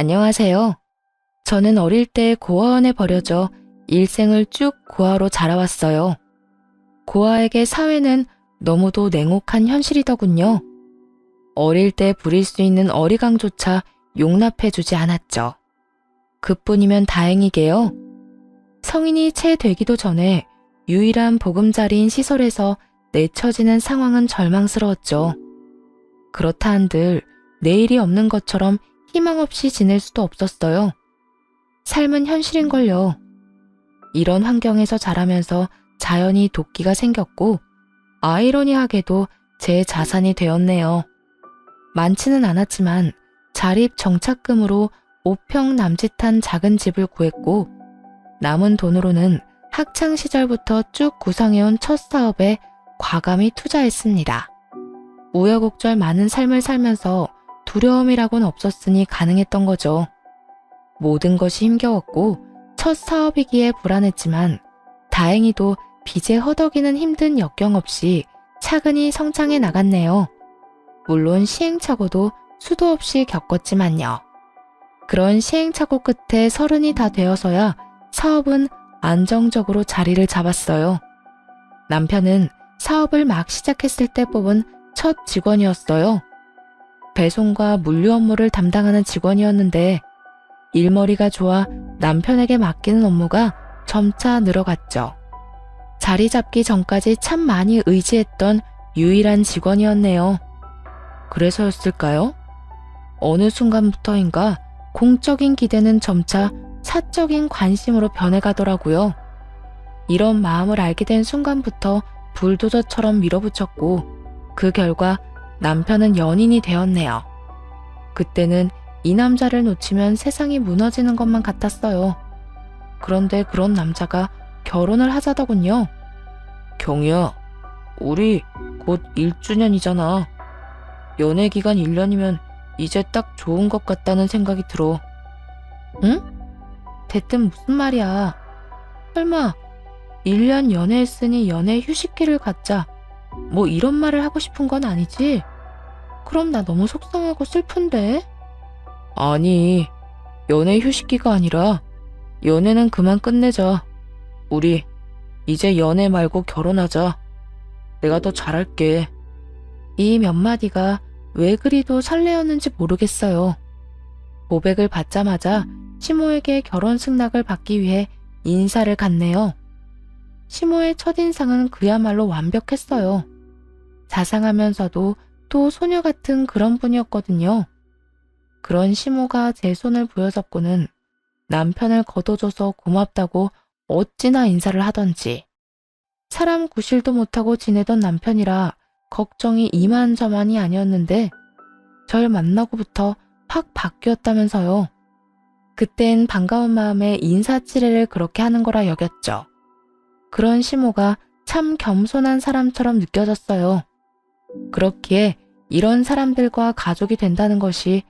안녕하세요. 저는 어릴 때 고아원에 버려져 일생을 쭉 고아로 자라왔어요. 고아에게 사회는 너무도 냉혹한 현실이더군요. 어릴 때 부릴 수 있는 어리광조차 용납해주지 않았죠. 그뿐이면 다행이게요. 성인이 채 되기도 전에 유일한 보금자리인 시설에서 내쳐지는 상황은 절망스러웠죠. 그렇다 한들 내일이 없는 것처럼 희망 없이 지낼 수도 없었어요. 삶은 현실인걸요. 이런 환경에서 자라면서 자연히 도끼가 생겼고 아이러니하게도 제 자산이 되었네요. 많지는 않았지만 자립 정착금으로 5평 남짓한 작은 집을 구했고 남은 돈으로는 학창 시절부터 쭉 구상해온 첫 사업에 과감히 투자했습니다. 우여곡절 많은 삶을 살면서 두려움이라고는 없었으니 가능했던 거죠. 모든 것이 힘겨웠고 첫 사업이기에 불안했지만 다행히도 빚에 허덕이는 힘든 역경 없이 차근히 성장해 나갔네요. 물론 시행착오도 수도 없이 겪었지만요. 그런 시행착오 끝에 30이 다 되어서야 사업은 안정적으로 자리를 잡았어요. 남편은 사업을 막 시작했을 때 뽑은 첫 직원이었어요. 배송과 물류 업무를 담당하는 직원이었는데 일머리가 좋아 남편에게 맡기는 업무가 점차 늘어갔죠. 자리 잡기 전까지 참 많이 의지했던 유일한 직원이었네요. 그래서였을까요? 어느 순간부터인가 공적인 기대는 점차 사적인 관심으로 변해가더라고요. 이런 마음을 알게 된 순간부터 불도저처럼 밀어붙였고 그 결과 남편은 연인이 되었네요. 그때는 이 남자를 놓치면 세상이 무너지는 것만 같았어요. 그런데 그런 남자가 결혼을 하자더군요. 경희야, 우리 곧 1주년이잖아. 연애 기간 1년이면 이제 딱 좋은 것 같다는 생각이 들어. 응? 대뜸 무슨 말이야. 설마 1년 연애했으니 연애 휴식기를 갖자. 뭐 이런 말을 하고 싶은 건 아니지? 그럼 나 너무 속상하고 슬픈데? 아니, 연애 휴식기가 아니라 연애는 그만 끝내자. 우리 이제 연애 말고 결혼하자. 내가 더 잘할게. 이 몇 마디가 왜 그리도 설레었는지 모르겠어요. 고백을 받자마자 시모에게 결혼 승낙을 받기 위해 인사를 갔네요. 시모의 첫인상은 그야말로 완벽했어요. 자상하면서도 또 소녀 같은 그런 분이었거든요. 그런 시모가 제 손을 부여잡고는 남편을 거둬줘서 고맙다고 어찌나 인사를 하던지. 사람 구실도 못하고 지내던 남편이라 걱정이 이만저만이 아니었는데 절 만나고부터 확 바뀌었다면서요. 그땐 반가운 마음에 인사치레를 그렇게 하는 거라 여겼죠. 그런 시모가 참 겸손한 사람처럼 느껴졌어요. 그렇기에 이런 사람들과 가족이 된다는 것이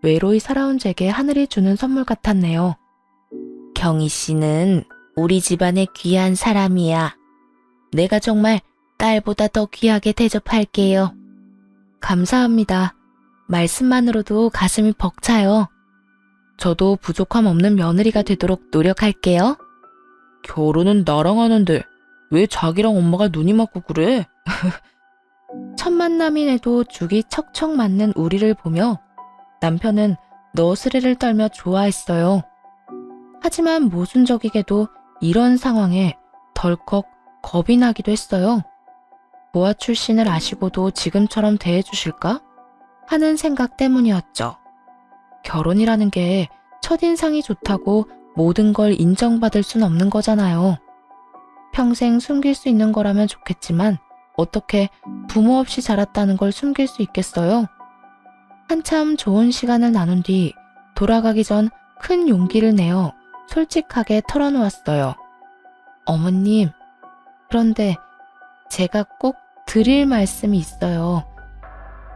외로이 살아온 제게 하늘이 주는 선물 같았네요. 경희 씨는 우리 집안의 귀한 사람이야. 내가 정말 딸보다 더 귀하게 대접할게요. 감사합니다. 말씀만으로도 가슴이 벅차요. 저도 부족함 없는 며느리가 되도록 노력할게요. 결혼은 나랑 하는데 왜 자기랑 엄마가 눈이 맞고 그래? 첫 만남인에도 죽이 척척 맞는 우리를 보며 남편은 너스레를 떨며 좋아했어요. 하지만 모순적이게도 이런 상황에 덜컥 겁이 나기도 했어요. 고아 출신을 아시고도 지금처럼 대해주실까? 하는 생각 때문이었죠. 결혼이라는 게 첫인상이 좋다고 모든 걸 인정받을 순 없는 거잖아요. 평생 숨길 수 있는 거라면 좋겠지만 어떻게 부모 없이 자랐다는 걸 숨길 수 있겠어요? 한참 좋은 시간을 나눈 뒤 돌아가기 전 큰 용기를 내어 솔직하게 털어놓았어요. 어머님, 그런데 제가 꼭 드릴 말씀이 있어요.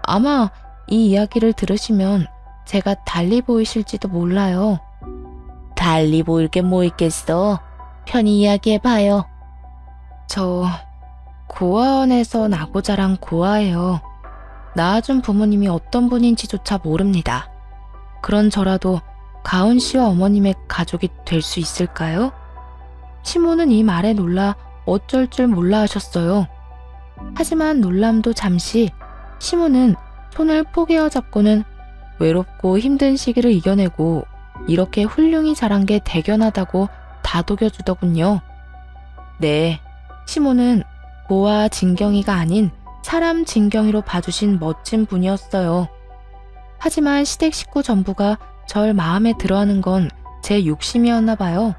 아마 이 이야기를 들으시면 제가 달리 보이실지도 몰라요. 달리 보일 게 뭐 있겠어? 편히 이야기해봐요. 저 고아원에서 나고 자란 고아예요. 낳아준 부모님이 어떤 분인지조차 모릅니다. 그런 저라도 가온 씨와 어머님의 가족이 될 수 있을까요? 시모는 이 말에 놀라 어쩔 줄 몰라 하셨어요. 하지만 놀람도 잠시, 시모는 손을 포개어 잡고는 외롭고 힘든 시기를 이겨내고 이렇게 훌륭히 자란 게 대견하다고 다독여주더군요. 네, 시모는 고아 진경이가 아닌 사람 진경이로 봐주신 멋진 분이었어요. 하지만 시댁 식구 전부가 절 마음에 들어하는 건 제 욕심이었나 봐요.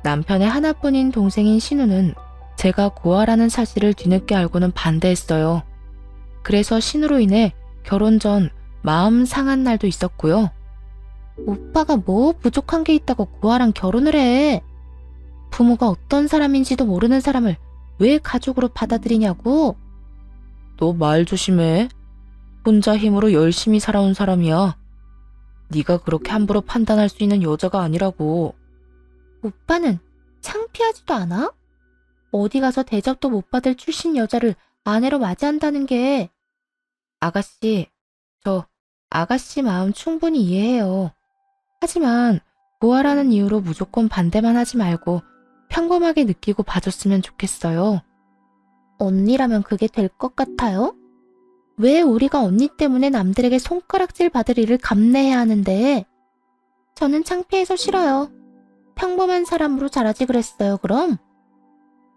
남편의 하나뿐인 동생인 신우는 제가 고아라는 사실을 뒤늦게 알고는 반대했어요. 그래서 신우로 인해 결혼 전 마음 상한 날도 있었고요. 오빠가 뭐 부족한 게 있다고 고아랑 결혼을 해. 부모가 어떤 사람인지도 모르는 사람을 왜 가족으로 받아들이냐고. 너 말 조심해. 혼자 힘으로 열심히 살아온 사람이야. 네가 그렇게 함부로 판단할 수 있는 여자가 아니라고. 오빠는 창피하지도 않아? 어디 가서 대접도 못 받을 출신 여자를 아내로 맞이한다는 게. 아가씨, 저 아가씨 마음 충분히 이해해요. 하지만 고아라는 이유로 무조건 반대만 하지 말고 평범하게 느끼고 봐줬으면 좋겠어요. 언니라면 그게 될 것 같아요? 왜 우리가 언니 때문에 남들에게 손가락질 받을 일을 감내해야 하는데. 저는 창피해서 싫어요. 평범한 사람으로 자라지 그랬어요, 그럼?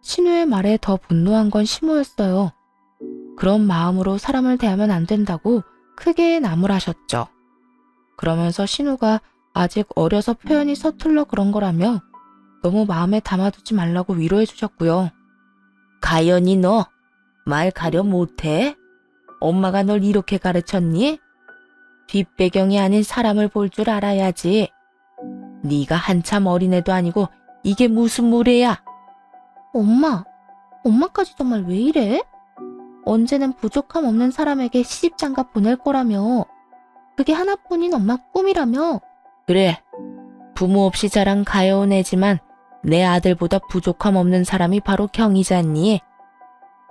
신우의 말에 더 분노한 건 시모였어요. 그런 마음으로 사람을 대하면 안 된다고 크게 나무라셨죠. 그러면서 신우가 아직 어려서 표현이 서툴러 그런 거라며 너무 마음에 담아두지 말라고 위로해 주셨고요. 가연이 너 말 가려 못해? 엄마가 널 이렇게 가르쳤니? 뒷배경이 아닌 사람을 볼 줄 알아야지. 네가 한참 어린애도 아니고 이게 무슨 무례야? 엄마까지 정말 왜 이래? 언제는 부족함 없는 사람에게 시집장가 보낼 거라며. 그게 하나뿐인 엄마 꿈이라며. 그래, 부모 없이 자란 가여운 애지만 내 아들보다 부족함 없는 사람이 바로 경이잖니.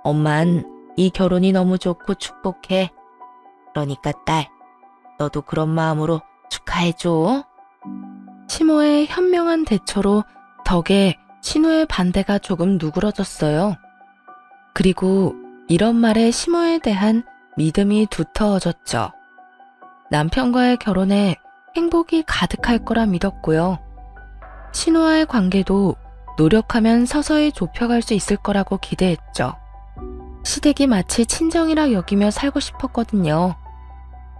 엄만 이 결혼이 너무 좋고 축복해. 그러니까 딸, 너도 그런 마음으로 축하해줘. 시모의 현명한 대처로 덕에 신우의 반대가 조금 누그러졌어요. 그리고 이런 말에 시모에 대한 믿음이 두터워졌죠. 남편과의 결혼에 행복이 가득할 거라 믿었고요. 신우와의 관계도 노력하면 서서히 좁혀갈 수 있을 거라고 기대했죠. 시댁이 마치 친정이라 여기며 살고 싶었거든요.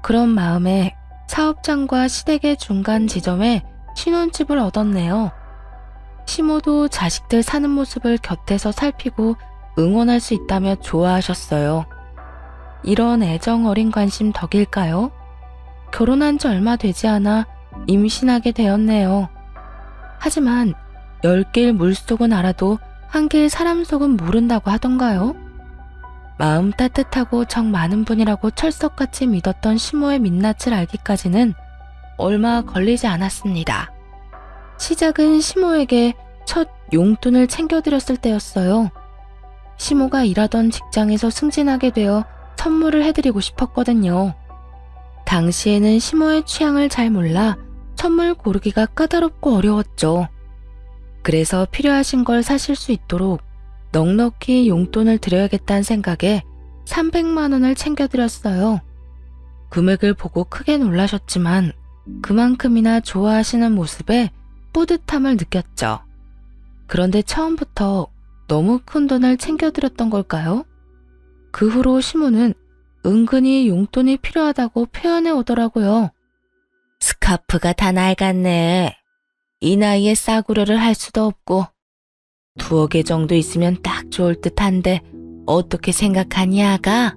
그런 마음에 사업장과 시댁의 중간 지점에 신혼집을 얻었네요. 시모도 자식들 사는 모습을 곁에서 살피고 응원할 수 있다며 좋아하셨어요. 이런 애정 어린 관심 덕일까요? 결혼한 지 얼마 되지 않아 임신하게 되었네요. 하지만 10길 물속은 알아도 1길 사람 속은 모른다고 하던가요? 마음 따뜻하고 정 많은 분이라고 철석같이 믿었던 시모의 민낯을 알기까지는 얼마 걸리지 않았습니다. 시작은 시모에게 첫 용돈을 챙겨드렸을 때였어요. 시모가 일하던 직장에서 승진하게 되어 선물을 해드리고 싶었거든요. 당시에는 시모의 취향을 잘 몰라 선물 고르기가 까다롭고 어려웠죠. 그래서 필요하신 걸 사실 수 있도록 넉넉히 용돈을 드려야겠다는 생각에 300만 원을 챙겨드렸어요. 금액을 보고 크게 놀라셨지만 그만큼이나 좋아하시는 모습에 뿌듯함을 느꼈죠. 그런데 처음부터 너무 큰 돈을 챙겨드렸던 걸까요? 그 후로 시모는 은근히 용돈이 필요하다고 표현해 오더라고요. 스카프가 다 낡았네. 이 나이에 싸구려를 할 수도 없고 2억 개 정도 있으면 딱 좋을 듯한데 어떻게 생각하니 아가?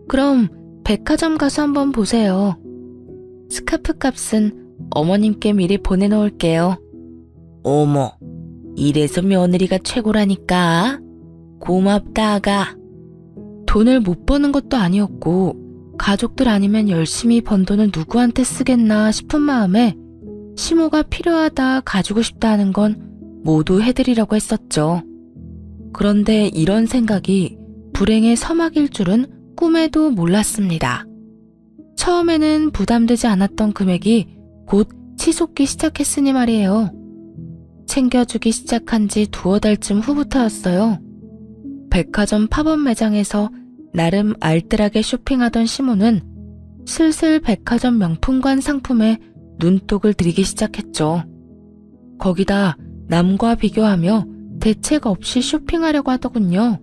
그럼 백화점 가서 한번 보세요. 스카프 값은 어머님께 미리 보내놓을게요. 어머, 이래서 며느리가 최고라니까. 고맙다 아가. 돈을 못 버는 것도 아니었고 가족들 아니면 열심히 번 돈을 누구한테 쓰겠나 싶은 마음에 시모가 필요하다 가지고 싶다 하는 건 모두 해드리려고 했었죠. 그런데 이런 생각이 불행의 서막일 줄은 꿈에도 몰랐습니다. 처음에는 부담되지 않았던 금액이 곧 치솟기 시작했으니 말이에요. 챙겨주기 시작한 지 두어 달쯤 후부터였어요. 백화점 팝업 매장에서 나름 알뜰하게 쇼핑하던 시모는 슬슬 백화점 명품관 상품에 눈독을 들이기 시작했죠. 거기다 남과 비교하며 대책 없이 쇼핑하려고 하더군요.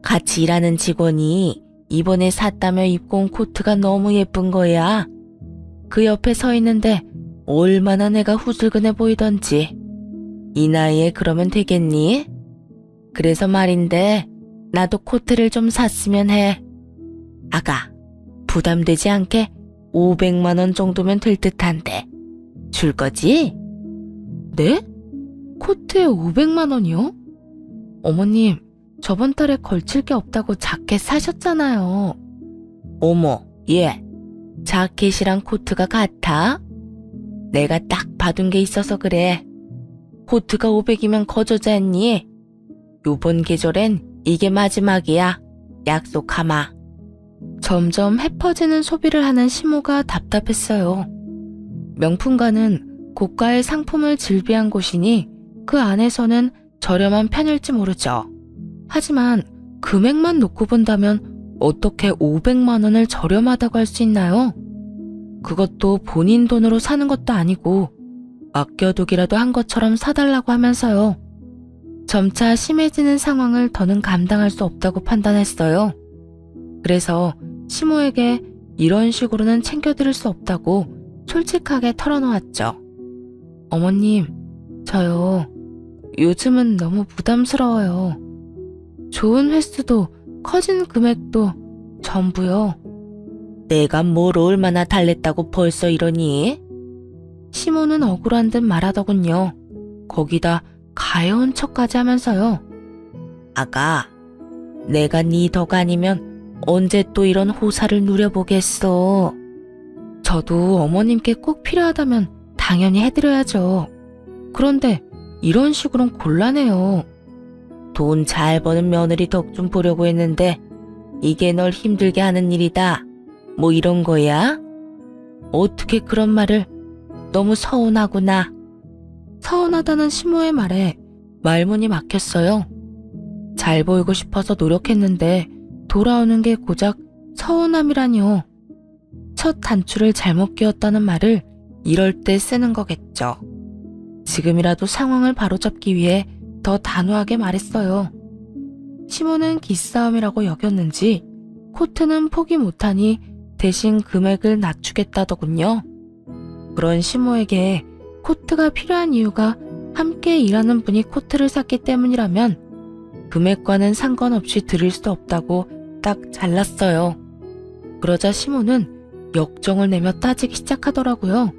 같이 일하는 직원이 이번에 샀다며 입고 온 코트가 너무 예쁜 거야. 그 옆에 서 있는데 얼마나 내가 후줄근해 보이던지. 이 나이에 그러면 되겠니? 그래서 말인데 나도 코트를 좀 샀으면 해. 아가, 부담되지 않게 500만 원 정도면 될 듯한데 줄 거지? 네? 코트에 500만 원이요? 어머님, 저번 달에 걸칠 게 없다고 자켓 사셨잖아요. 어머, 얘, 자켓이랑 코트가 같아? 내가 딱 봐둔 게 있어서 그래. 코트가 500이면 거저잖니? 요번 계절엔 이게 마지막이야. 약속하마. 점점 해퍼지는 소비를 하는 시모가 답답했어요. 명품관은 고가의 상품을 질비한 곳이니 그 안에서는 저렴한 편일지 모르죠. 하지만 금액만 놓고 본다면 어떻게 500만 원을 저렴하다고 할 수 있나요? 그것도 본인 돈으로 사는 것도 아니고 아껴두기라도 한 것처럼 사달라고 하면서요. 점차 심해지는 상황을 더는 감당할 수 없다고 판단했어요. 그래서 시모에게 이런 식으로는 챙겨드릴 수 없다고 솔직하게 털어놓았죠. 어머님, 저요. 요즘은 너무 부담스러워요. 좋은 횟수도 커진 금액도 전부요. 내가 뭘 얼마나 달랬다고 벌써 이러니? 시모는 억울한 듯 말하더군요. 거기다 가여운 척까지 하면서요. 아가, 내가 네 덕 아니면 언제 또 이런 호사를 누려보겠어. 저도 어머님께 꼭 필요하다면 당연히 해드려야죠. 그런데 이런 식으로는 곤란해요. 돈 잘 버는 며느리 덕 좀 보려고 했는데 이게 널 힘들게 하는 일이다. 뭐 이런 거야? 어떻게 그런 말을. 너무 서운하구나. 서운하다는 시모의 말에 말문이 막혔어요. 잘 보이고 싶어서 노력했는데 돌아오는 게 고작 서운함이라뇨. 첫 단추를 잘못 끼웠다는 말을 이럴 때 쓰는 거겠죠. 지금이라도 상황을 바로잡기 위해 더 단호하게 말했어요. 시모는 기싸움이라고 여겼는지 코트는 포기 못하니 대신 금액을 낮추겠다더군요. 그런 시모에게 코트가 필요한 이유가 함께 일하는 분이 코트를 샀기 때문이라면 금액과는 상관없이 드릴 수 없다고 딱 잘랐어요. 그러자 시모는 역정을 내며 따지기 시작하더라고요.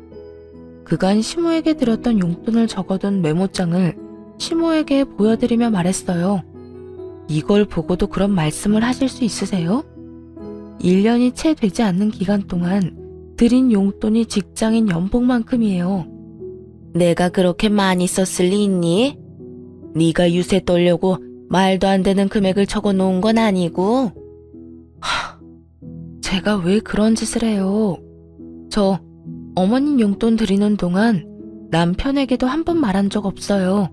그간 시모에게 드렸던 용돈을 적어둔 메모장을 시모에게 보여드리며 말했어요. 이걸 보고도 그런 말씀을 하실 수 있으세요? 1년이 채 되지 않는 기간 동안 드린 용돈이 직장인 연봉만큼이에요. 내가 그렇게 많이 썼을 리 있니? 네가 유세 떨려고 말도 안 되는 금액을 적어놓은 건 아니고. 제가 왜 그런 짓을 해요? 저 어머님 용돈 드리는 동안 남편에게도 한 번 말한 적 없어요.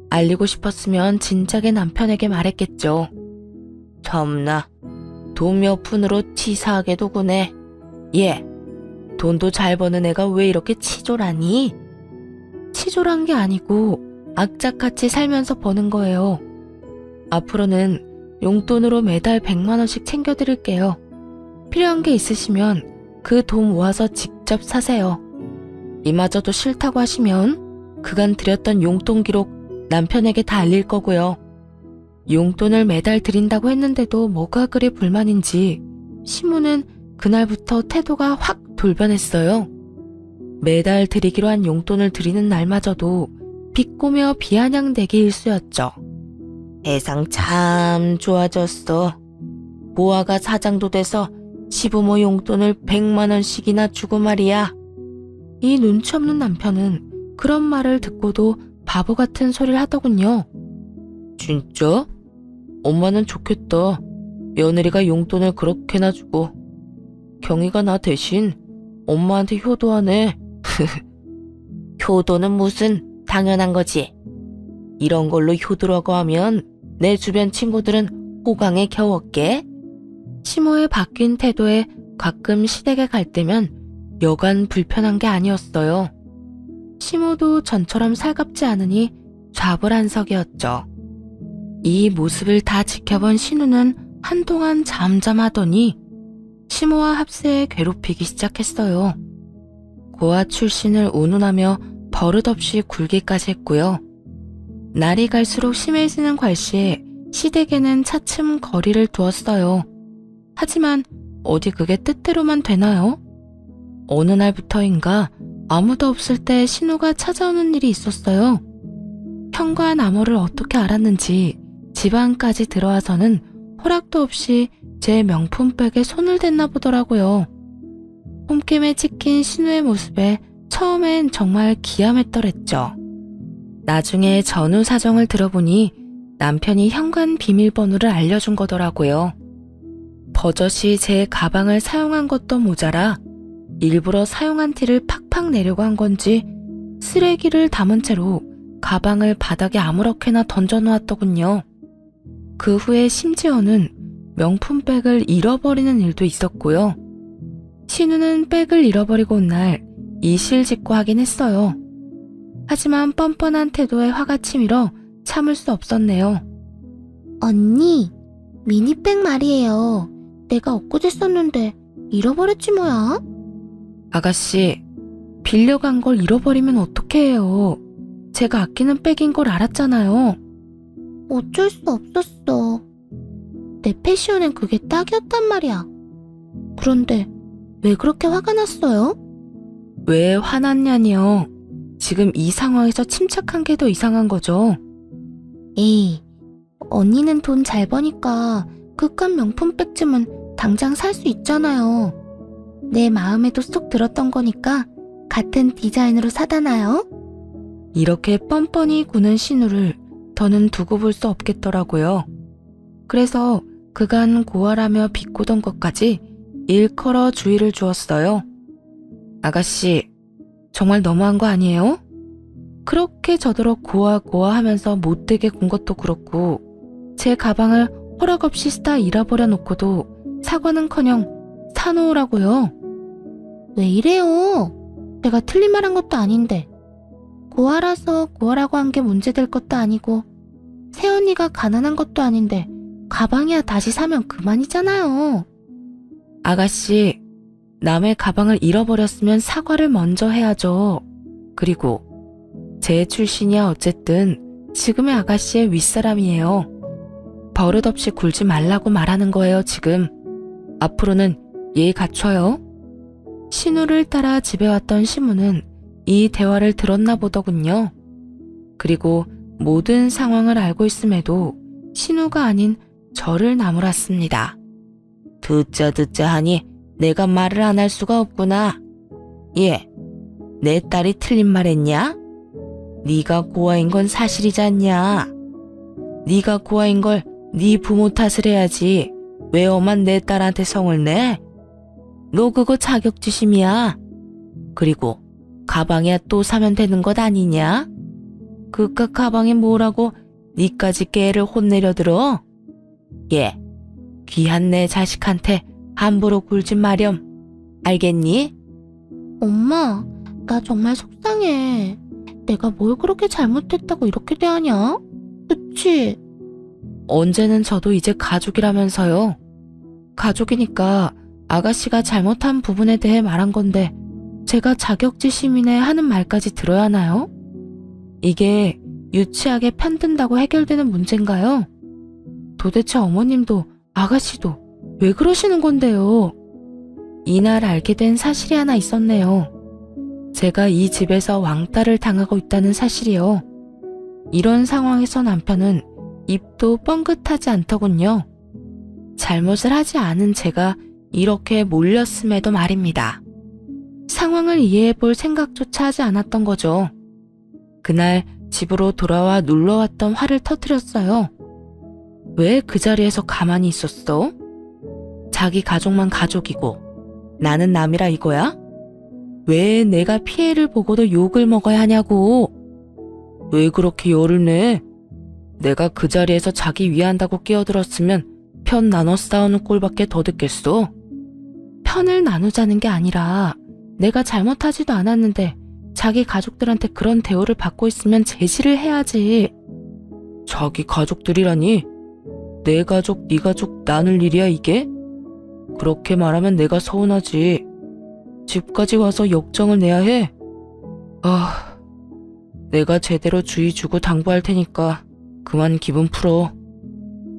알리고 싶었으면 진작에 남편에게 말했겠죠. 참나, 돈 몇 푼으로 치사하게도 구네. 얘, 돈도 잘 버는 애가 왜 이렇게 치졸하니? 치졸한 게 아니고 악착같이 살면서 버는 거예요. 앞으로는 용돈으로 매달 100만 원씩 챙겨드릴게요. 필요한 게 있으시면 그 돈 모아서 직접 사세요. 이마저도 싫다고 하시면 그간 드렸던 용돈 기록 남편에게 다 알릴 거고요. 용돈을 매달 드린다고 했는데도 뭐가 그리 불만인지 시모는 그날부터 태도가 확 돌변했어요. 매달 드리기로 한 용돈을 드리는 날마저도 비꼬며 비아냥대기 일쑤였죠. 세상 참 좋아졌어. 보아가 사장도 돼서 시부모 용돈을 100만 원씩이나 주고 말이야. 이 눈치 없는 남편은 그런 말을 듣고도 바보 같은 소리를 하더군요. 진짜? 엄마는 좋겠다. 며느리가 용돈을 그렇게나 주고. 경희가 나 대신 엄마한테 효도하네. 효도는 무슨 당연한 거지. 이런 걸로 효도라고 하면 내 주변 친구들은 호강에 겨웠게. 시모의 바뀐 태도에 가끔 시댁에 갈 때면 여간 불편한 게 아니었어요. 시모도 전처럼 살갑지 않으니 좌불안석이었죠. 이 모습을 다 지켜본 신우는 한동안 잠잠하더니 시모와 합세에 괴롭히기 시작했어요. 고아 출신을 운운하며 버릇없이 굴기까지 했고요. 날이 갈수록 심해지는 괄시에 시댁에는 차츰 거리를 두었어요. 하지만 어디 그게 뜻대로만 되나요? 어느 날부터인가 아무도 없을 때 신우가 찾아오는 일이 있었어요. 현관암호를 어떻게 알았는지 집 안까지 들어와서는 허락도 없이 제 명품백에 손을 댔나 보더라고요. 홈캠에 찍힌 신우의 모습에 처음엔 정말 기함했더랬죠. 나중에 전후 사정을 들어보니 남편이 현관 비밀번호를 알려준 거더라고요. 버젓이 제 가방을 사용한 것도 모자라 일부러 사용한 티를 팍팍 내려고 한 건지 쓰레기를 담은 채로 가방을 바닥에 아무렇게나 던져놓았더군요. 그 후에 심지어는 명품백을 잃어버리는 일도 있었고요. 신우는 백을 잃어버리고 온 날 이실직고하긴 했어요. 하지만 뻔뻔한 태도에 화가 치밀어 참을 수 없었네요. 언니, 미니백 말이에요. 내가 엊그제 썼는데 잃어버렸지 뭐야? 아가씨, 빌려간 걸 잃어버리면 어떡해요. 제가 아끼는 백인 걸 알았잖아요. 어쩔 수 없었어. 내 패션엔 그게 딱이었단 말이야. 그런데 왜 그렇게 화가 났어요? 왜 화났냐니요. 지금 이 상황에서 침착한 게 더 이상한 거죠. 에이, 언니는 돈 잘 버니까 그깟 명품백쯤은 당장 살 수 있잖아요. 내 마음에도 쏙 들었던 거니까 같은 디자인으로 사다 놔요. 이렇게 뻔뻔히 구는 신우를 더는 두고 볼 수 없겠더라고요. 그래서 그간 고아라며 비꼬던 것까지 일컬어 주의를 주었어요. 아가씨, 정말 너무한 거 아니에요? 그렇게 저더러 고아 하면서 못되게 군 것도 그렇고 제 가방을 허락 없이 쓰다 잃어버려 놓고도 사과는커녕 사놓으라고요. 왜 이래요? 제가 틀린 말 한 것도 아닌데 고아라서 고아라고 한 게 문제될 것도 아니고 새언니가 가난한 것도 아닌데 가방이야 다시 사면 그만이잖아요. 아가씨, 남의 가방을 잃어버렸으면 사과를 먼저 해야죠. 그리고 제 출신이야 어쨌든 지금의 아가씨의 윗사람이에요. 버릇없이 굴지 말라고 말하는 거예요 지금. 앞으로는 예의 갖춰요. 신우를 따라 집에 왔던 시무는 이 대화를 들었나 보더군요. 그리고 모든 상황을 알고 있음에도 신우가 아닌 저를 나무랐습니다. 듣자 하니 내가 말을 안 할 수가 없구나. 예, 내 딸이 틀린 말 했냐? 네가 고아인 건 사실이지 않냐? 네가 고아인 걸 네 부모 탓을 해야지 왜 엄한 내 딸한테 성을 내? 너 그거 자격지심이야. 그리고 가방이야 또 사면 되는 것 아니냐? 그깟 가방에 뭐라고 니까지 깨를 혼내려 들어? 예, 귀한 내 자식한테 함부로 굴지 마렴. 알겠니? 엄마, 나 정말 속상해. 내가 뭘 그렇게 잘못했다고 이렇게 대하냐? 그치? 언제는 저도 이제 가족이라면서요. 가족이니까 아가씨가 잘못한 부분에 대해 말한 건데 제가 자격지심이네 하는 말까지 들어야 하나요? 이게 유치하게 편든다고 해결되는 문제인가요? 도대체 어머님도 아가씨도 왜 그러시는 건데요? 이날 알게 된 사실이 하나 있었네요. 제가 이 집에서 왕따를 당하고 있다는 사실이요. 이런 상황에서 남편은 입도 뻥긋하지 않더군요. 잘못을 하지 않은 제가 이렇게 몰렸음에도 말입니다. 상황을 이해해 볼 생각조차 하지 않았던 거죠. 그날 집으로 돌아와 눌러왔던 화를 터뜨렸어요. 왜 그 자리에서 가만히 있었어? 자기 가족만 가족이고 나는 남이라 이거야? 왜 내가 피해를 보고도 욕을 먹어야 하냐고. 왜 그렇게 열을 내? 내가 그 자리에서 자기 위한다고 끼어들었으면 편 나눠 싸우는 꼴밖에 더 듣겠어. 편을 나누자는 게 아니라 내가 잘못하지도 않았는데 자기 가족들한테 그런 대우를 받고 있으면 제지를 해야지. 자기 가족들이라니? 내 가족, 네 가족 나눌 일이야 이게? 그렇게 말하면 내가 서운하지. 집까지 와서 역정을 내야 해? 내가 제대로 주의 주고 당부할 테니까 그만 기분 풀어.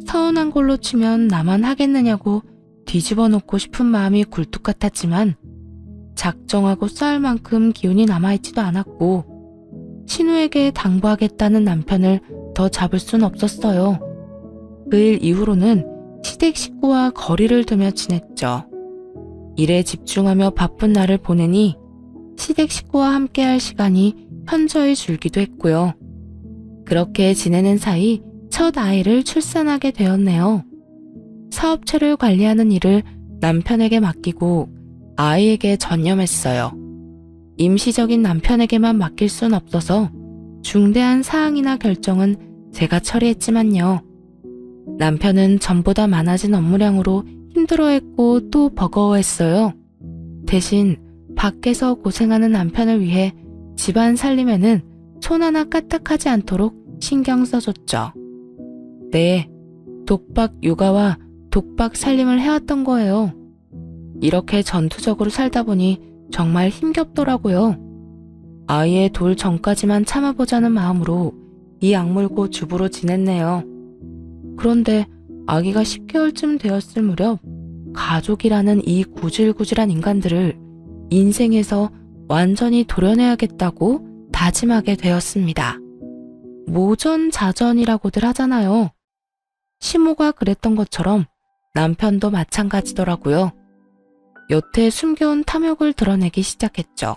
서운한 걸로 치면 나만 하겠느냐고 뒤집어 놓고 싶은 마음이 굴뚝 같았지만 작정하고 싸울 만큼 기운이 남아있지도 않았고 신우에게 당부하겠다는 남편을 더 잡을 순 없었어요. 그 일 이후로는 시댁 식구와 거리를 두며 지냈죠. 일에 집중하며 바쁜 날을 보내니 시댁 식구와 함께할 시간이 현저히 줄기도 했고요. 그렇게 지내는 사이 첫 아이를 출산하게 되었네요. 사업체를 관리하는 일을 남편에게 맡기고 아이에게 전념했어요. 임시적인 남편에게만 맡길 순 없어서 중대한 사항이나 결정은 제가 처리했지만요. 남편은 전보다 많아진 업무량으로 힘들어했고 또 버거워했어요. 대신 밖에서 고생하는 남편을 위해 집안 살림에는 손 하나 까딱하지 않도록 신경 써줬죠. 네, 독박 육아와 독박 살림을 해왔던 거예요. 이렇게 전투적으로 살다 보니 정말 힘겹더라고요. 아이의 돌 전까지만 참아보자는 마음으로 이 악물고 주부로 지냈네요. 그런데 아기가 10개월쯤 되었을 무렵 가족이라는 이 구질구질한 인간들을 인생에서 완전히 도려내야겠다고 다짐하게 되었습니다. 모전자전이라고들 하잖아요. 시모가 그랬던 것처럼 남편도 마찬가지더라고요. 여태 숨겨온 탐욕을 드러내기 시작했죠.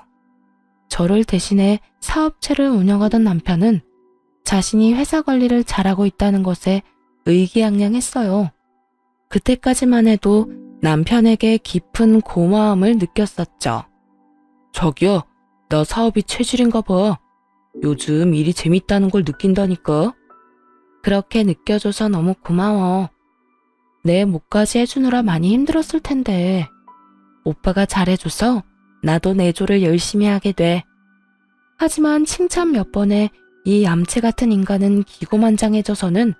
저를 대신해 사업체를 운영하던 남편은 자신이 회사 관리를 잘하고 있다는 것에 의기양양했어요. 그때까지만 해도 남편에게 깊은 고마움을 느꼈었죠. 자기야, 나 사업이 체질인가 봐. 요즘 일이 재밌다는 걸 느낀다니까. 그렇게 느껴줘서 너무 고마워. 내 몫까지 해주느라 많이 힘들었을 텐데. 오빠가 잘해줘서 나도 내조를 열심히 하게 돼. 하지만 칭찬 몇 번에 이 얌체 같은 인간은 기고만장해져서는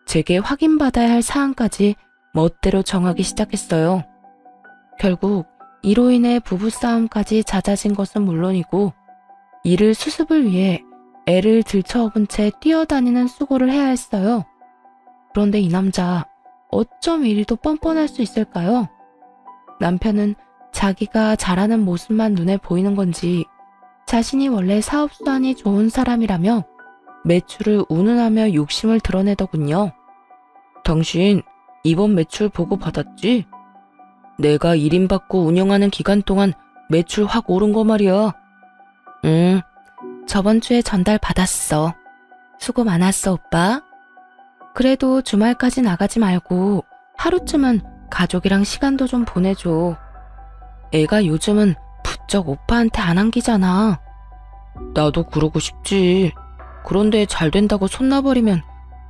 제게 확인받아야 할 사항까지 멋대로 정하기 시작했어요. 결국 이로 인해 부부싸움까지 잦아진 것은 물론이고 이를 수습을 위해 애를 들쳐업은 채 뛰어다니는 수고를 해야 했어요. 그런데 이 남자 어쩜 이리도 뻔뻔할 수 있을까요? 남편은 자기가 잘하는 모습만 눈에 보이는 건지 자신이 원래 사업 수완이 좋은 사람이라며 매출을 운운하며 욕심을 드러내더군요. 당신 이번 매출 보고 받았지? 내가 1인 받고 운영하는 기간 동안 매출 확 오른 거 말이야. 응, 저번 주에 전달 받았어. 수고 많았어, 오빠. 그래도 주말까지 나가지 말고 하루쯤은 가족이랑 시간도 좀 보내줘. 애가 요즘은 부쩍 오빠한테 안 안기잖아. 나도 그러고 싶지. 그런데 잘 된다고 손 놔버리면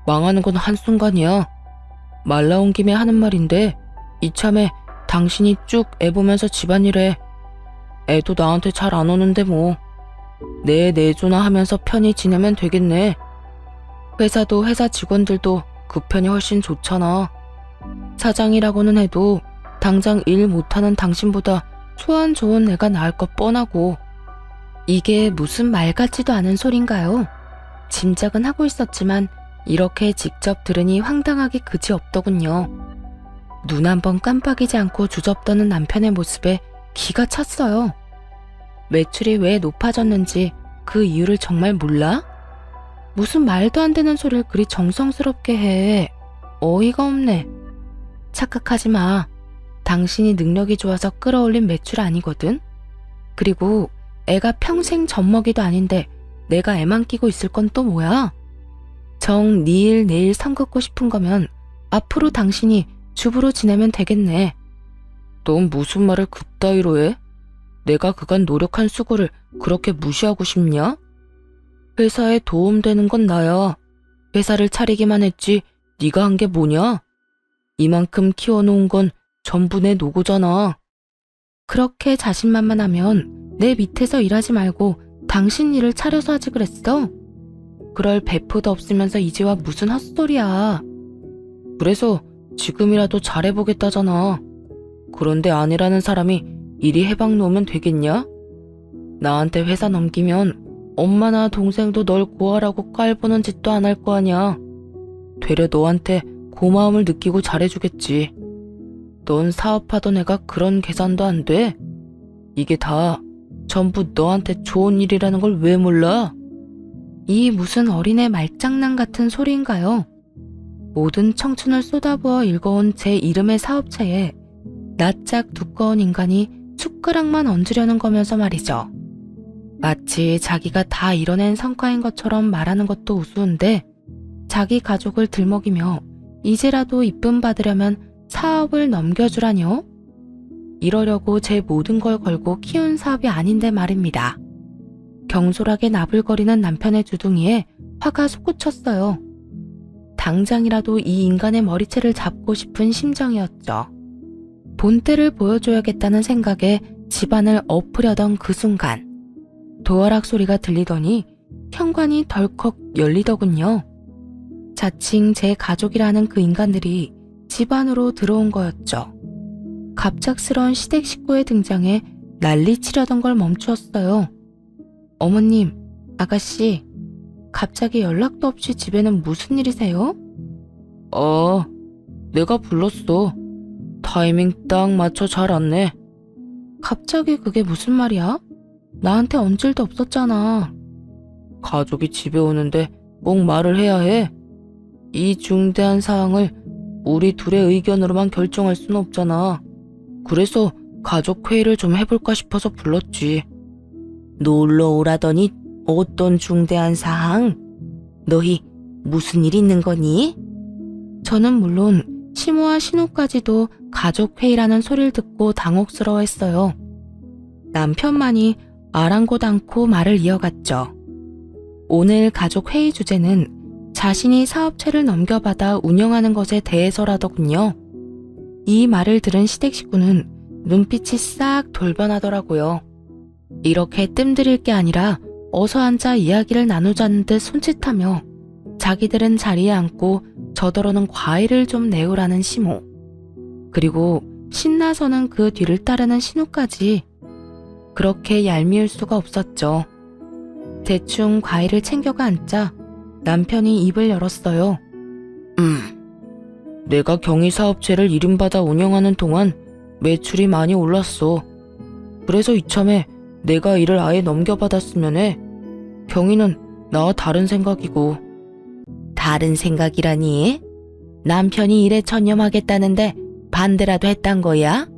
망하는 건 한순간이야. 말 나온 김에 하는 말인데 이참에 당신이 쭉 애 보면서 집안일해. 애도 나한테 잘 안 오는데 뭐. 내 내조나 하면서 편히 지내면 되겠네. 회사도 회사 직원들도 그 편이 훨씬 좋잖아. 사장이라고는 해도 당장 일 못하는 당신보다 소안 좋은 애가 나을 것 뻔하고. 이게 무슨 말 같지도 않은 소린가요? 짐작은 하고 있었지만 이렇게 직접 들으니 황당하기 그지없더군요. 눈 한 번 깜빡이지 않고 주접떠는 남편의 모습에 기가 찼어요. 매출이 왜 높아졌는지 그 이유를 정말 몰라? 무슨 말도 안 되는 소리를 그리 정성스럽게 해. 어이가 없네. 착각하지 마. 당신이 능력이 좋아서 끌어올린 매출 아니거든. 그리고 애가 평생 젖먹이도 아닌데 내가 애만 끼고 있을 건 또 뭐야? 정 니일 내일 선 긋고 싶은 거면 앞으로 당신이 주부로 지내면 되겠네. 넌 무슨 말을 그따위로 해? 내가 그간 노력한 수고를 그렇게 무시하고 싶냐? 회사에 도움되는 건 나야. 회사를 차리기만 했지 네가 한 게 뭐냐? 이만큼 키워놓은 건 전부 내 노고잖아. 그렇게 자신만만하면 내 밑에서 일하지 말고 당신 일을 차려서 하지 그랬어? 그럴 배포도 없으면서 이제 와 무슨 헛소리야. 그래서 지금이라도 잘해보겠다잖아. 그런데 아니라는 사람이 이리 해박 놓으면 되겠냐? 나한테 회사 넘기면 엄마나 동생도 널 구하라고 깔보는 짓도 안 할 거 아냐. 되려 너한테 고마움을 느끼고 잘해주겠지. 넌 사업하던 애가 그런 계산도 안 돼? 이게 다 전부 너한테 좋은 일이라는 걸 왜 몰라? 이 무슨 어린애 말장난 같은 소리인가요? 모든 청춘을 쏟아부어 읽어온 제 이름의 사업체에 낯짝 두꺼운 인간이 숟가락만 얹으려는 거면서 말이죠. 마치 자기가 다 이뤄낸 성과인 것처럼 말하는 것도 우스운데 자기 가족을 들먹이며 이제라도 이쁨 받으려면 사업을 넘겨주라뇨? 이러려고 제 모든 걸 걸고 키운 사업이 아닌데 말입니다. 경솔하게 나불거리는 남편의 주둥이에 화가 솟구쳤어요. 당장이라도 이 인간의 머리채를 잡고 싶은 심정이었죠. 본때를 보여줘야겠다는 생각에 집안을 엎으려던 그 순간 도어락 소리가 들리더니 현관이 덜컥 열리더군요. 자칭 제 가족이라는 그 인간들이 집 안으로 들어온 거였죠. 갑작스러운 시댁 식구의 등장에 난리치려던 걸 멈추었어요. 어머님, 아가씨, 갑자기 연락도 없이 집에는 무슨 일이세요? 내가 불렀어. 타이밍 딱 맞춰 잘 왔네. 갑자기 그게 무슨 말이야? 나한테 언질도 없었잖아. 가족이 집에 오는데 꼭 말을 해야 해. 이 중대한 사항을 우리 둘의 의견으로만 결정할 순 없잖아. 그래서 가족 회의를 좀 해볼까 싶어서 불렀지. 놀러 오라더니 어떤 중대한 사항? 너희 무슨 일 있는 거니? 저는 물론 시모와 신우까지도 가족 회의라는 소리를 듣고 당혹스러워했어요. 남편만이 아랑곳 않고 말을 이어갔죠. 오늘 가족 회의 주제는 자신이 사업체를 넘겨받아 운영하는 것에 대해서라더군요. 이 말을 들은 시댁 식구는 눈빛이 싹 돌변하더라고요. 이렇게 뜸들일 게 아니라 어서 앉아 이야기를 나누자는 듯 손짓하며 자기들은 자리에 앉고 저더러는 과일을 좀 내오라는 시모. 그리고 신나서는 그 뒤를 따르는 신우까지. 그렇게 얄미울 수가 없었죠. 대충 과일을 챙겨가 앉자 남편이 입을 열었어요. 내가 경희사업체를 이름받아 운영하는 동안 매출이 많이 올랐어. 그래서 이참에 내가 일을 아예 넘겨받았으면 해. 경희는 나와 다른 생각이고. 다른 생각이라니? 남편이 일에 전념하겠다는데 반대라도 했단 거야?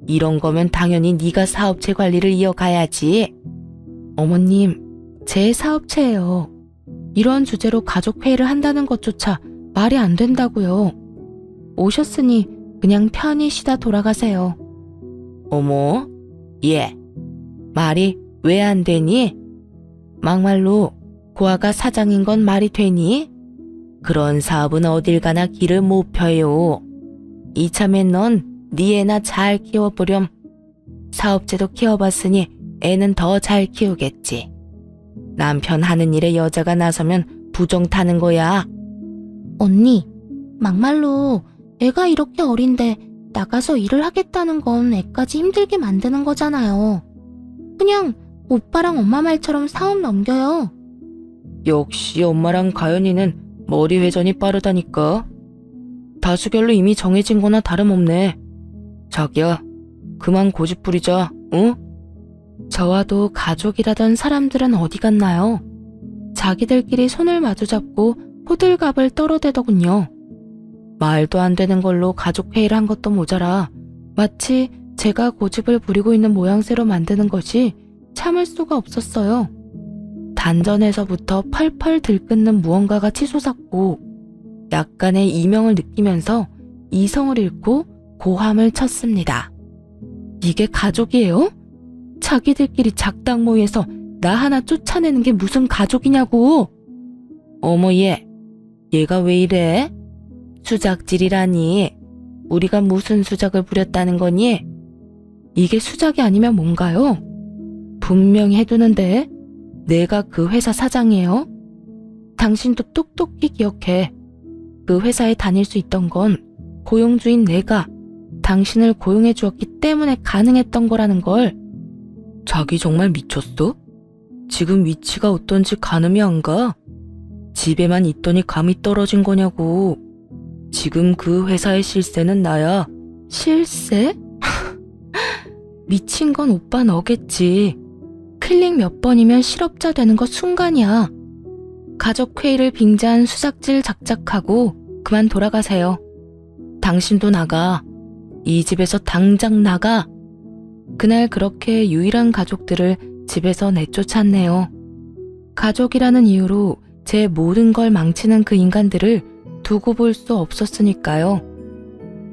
이런 거면 당연히 네가 사업체 관리를 이어가야지. 어머님, 제 사업체예요. 이런 주제로 가족회의를 한다는 것조차 말이 안 된다고요. 오셨으니 그냥 편히 쉬다 돌아가세요. 어머, 얘, 말이 왜 안 되니? 막말로 고아가 사장인 건 말이 되니? 그런 사업은 어딜 가나 길을 못 펴요. 이참에 넌 네 애나 잘 키워보렴. 사업체도 키워봤으니 애는 더 잘 키우겠지. 남편 하는 일에 여자가 나서면 부정 타는 거야. 언니, 막말로 애가 이렇게 어린데 나가서 일을 하겠다는 건 애까지 힘들게 만드는 거잖아요. 그냥 오빠랑 엄마 말처럼 사업 넘겨요. 역시 엄마랑 가연이는 머리 회전이 빠르다니까. 다수결로 이미 정해진 거나 다름없네. 자기야, 그만 고집 부리자, 응? 저와도 가족이라던 사람들은 어디 갔나요? 자기들끼리 손을 마주잡고 호들갑을 떨어대더군요. 말도 안 되는 걸로 가족회의를 한 것도 모자라 마치 제가 고집을 부리고 있는 모양새로 만드는 것이 참을 수가 없었어요. 단전에서부터 펄펄 들끓는 무언가가 치솟았고 약간의 이명을 느끼면서 이성을 잃고 고함을 쳤습니다. 이게 가족이에요? 자기들끼리 작당 모의해서 나 하나 쫓아내는 게 무슨 가족이냐고. 어머 얘가 왜 이래? 수작질이라니. 우리가 무슨 수작을 부렸다는 거니? 이게 수작이 아니면 뭔가요? 분명히 해두는데 내가 그 회사 사장이에요. 당신도 똑똑히 기억해. 그 회사에 다닐 수 있던 건 고용주인 내가 당신을 고용해 주었기 때문에 가능했던 거라는 걸. 자기 정말 미쳤어? 지금 위치가 어떤지 가늠이 안 가? 집에만 있더니 감이 떨어진 거냐고. 지금 그 회사의 실세는 나야. 실세? 미친 건 오빠 너겠지. 클릭 몇 번이면 실업자 되는 거 순간이야. 가족회의를 빙자한 수작질 작작하고 그만 돌아가세요. 당신도 나가. 이 집에서 당장 나가. 그날 그렇게 유일한 가족들을 집에서 내쫓았네요. 가족이라는 이유로 제 모든 걸 망치는 그 인간들을 두고 볼 수 없었으니까요.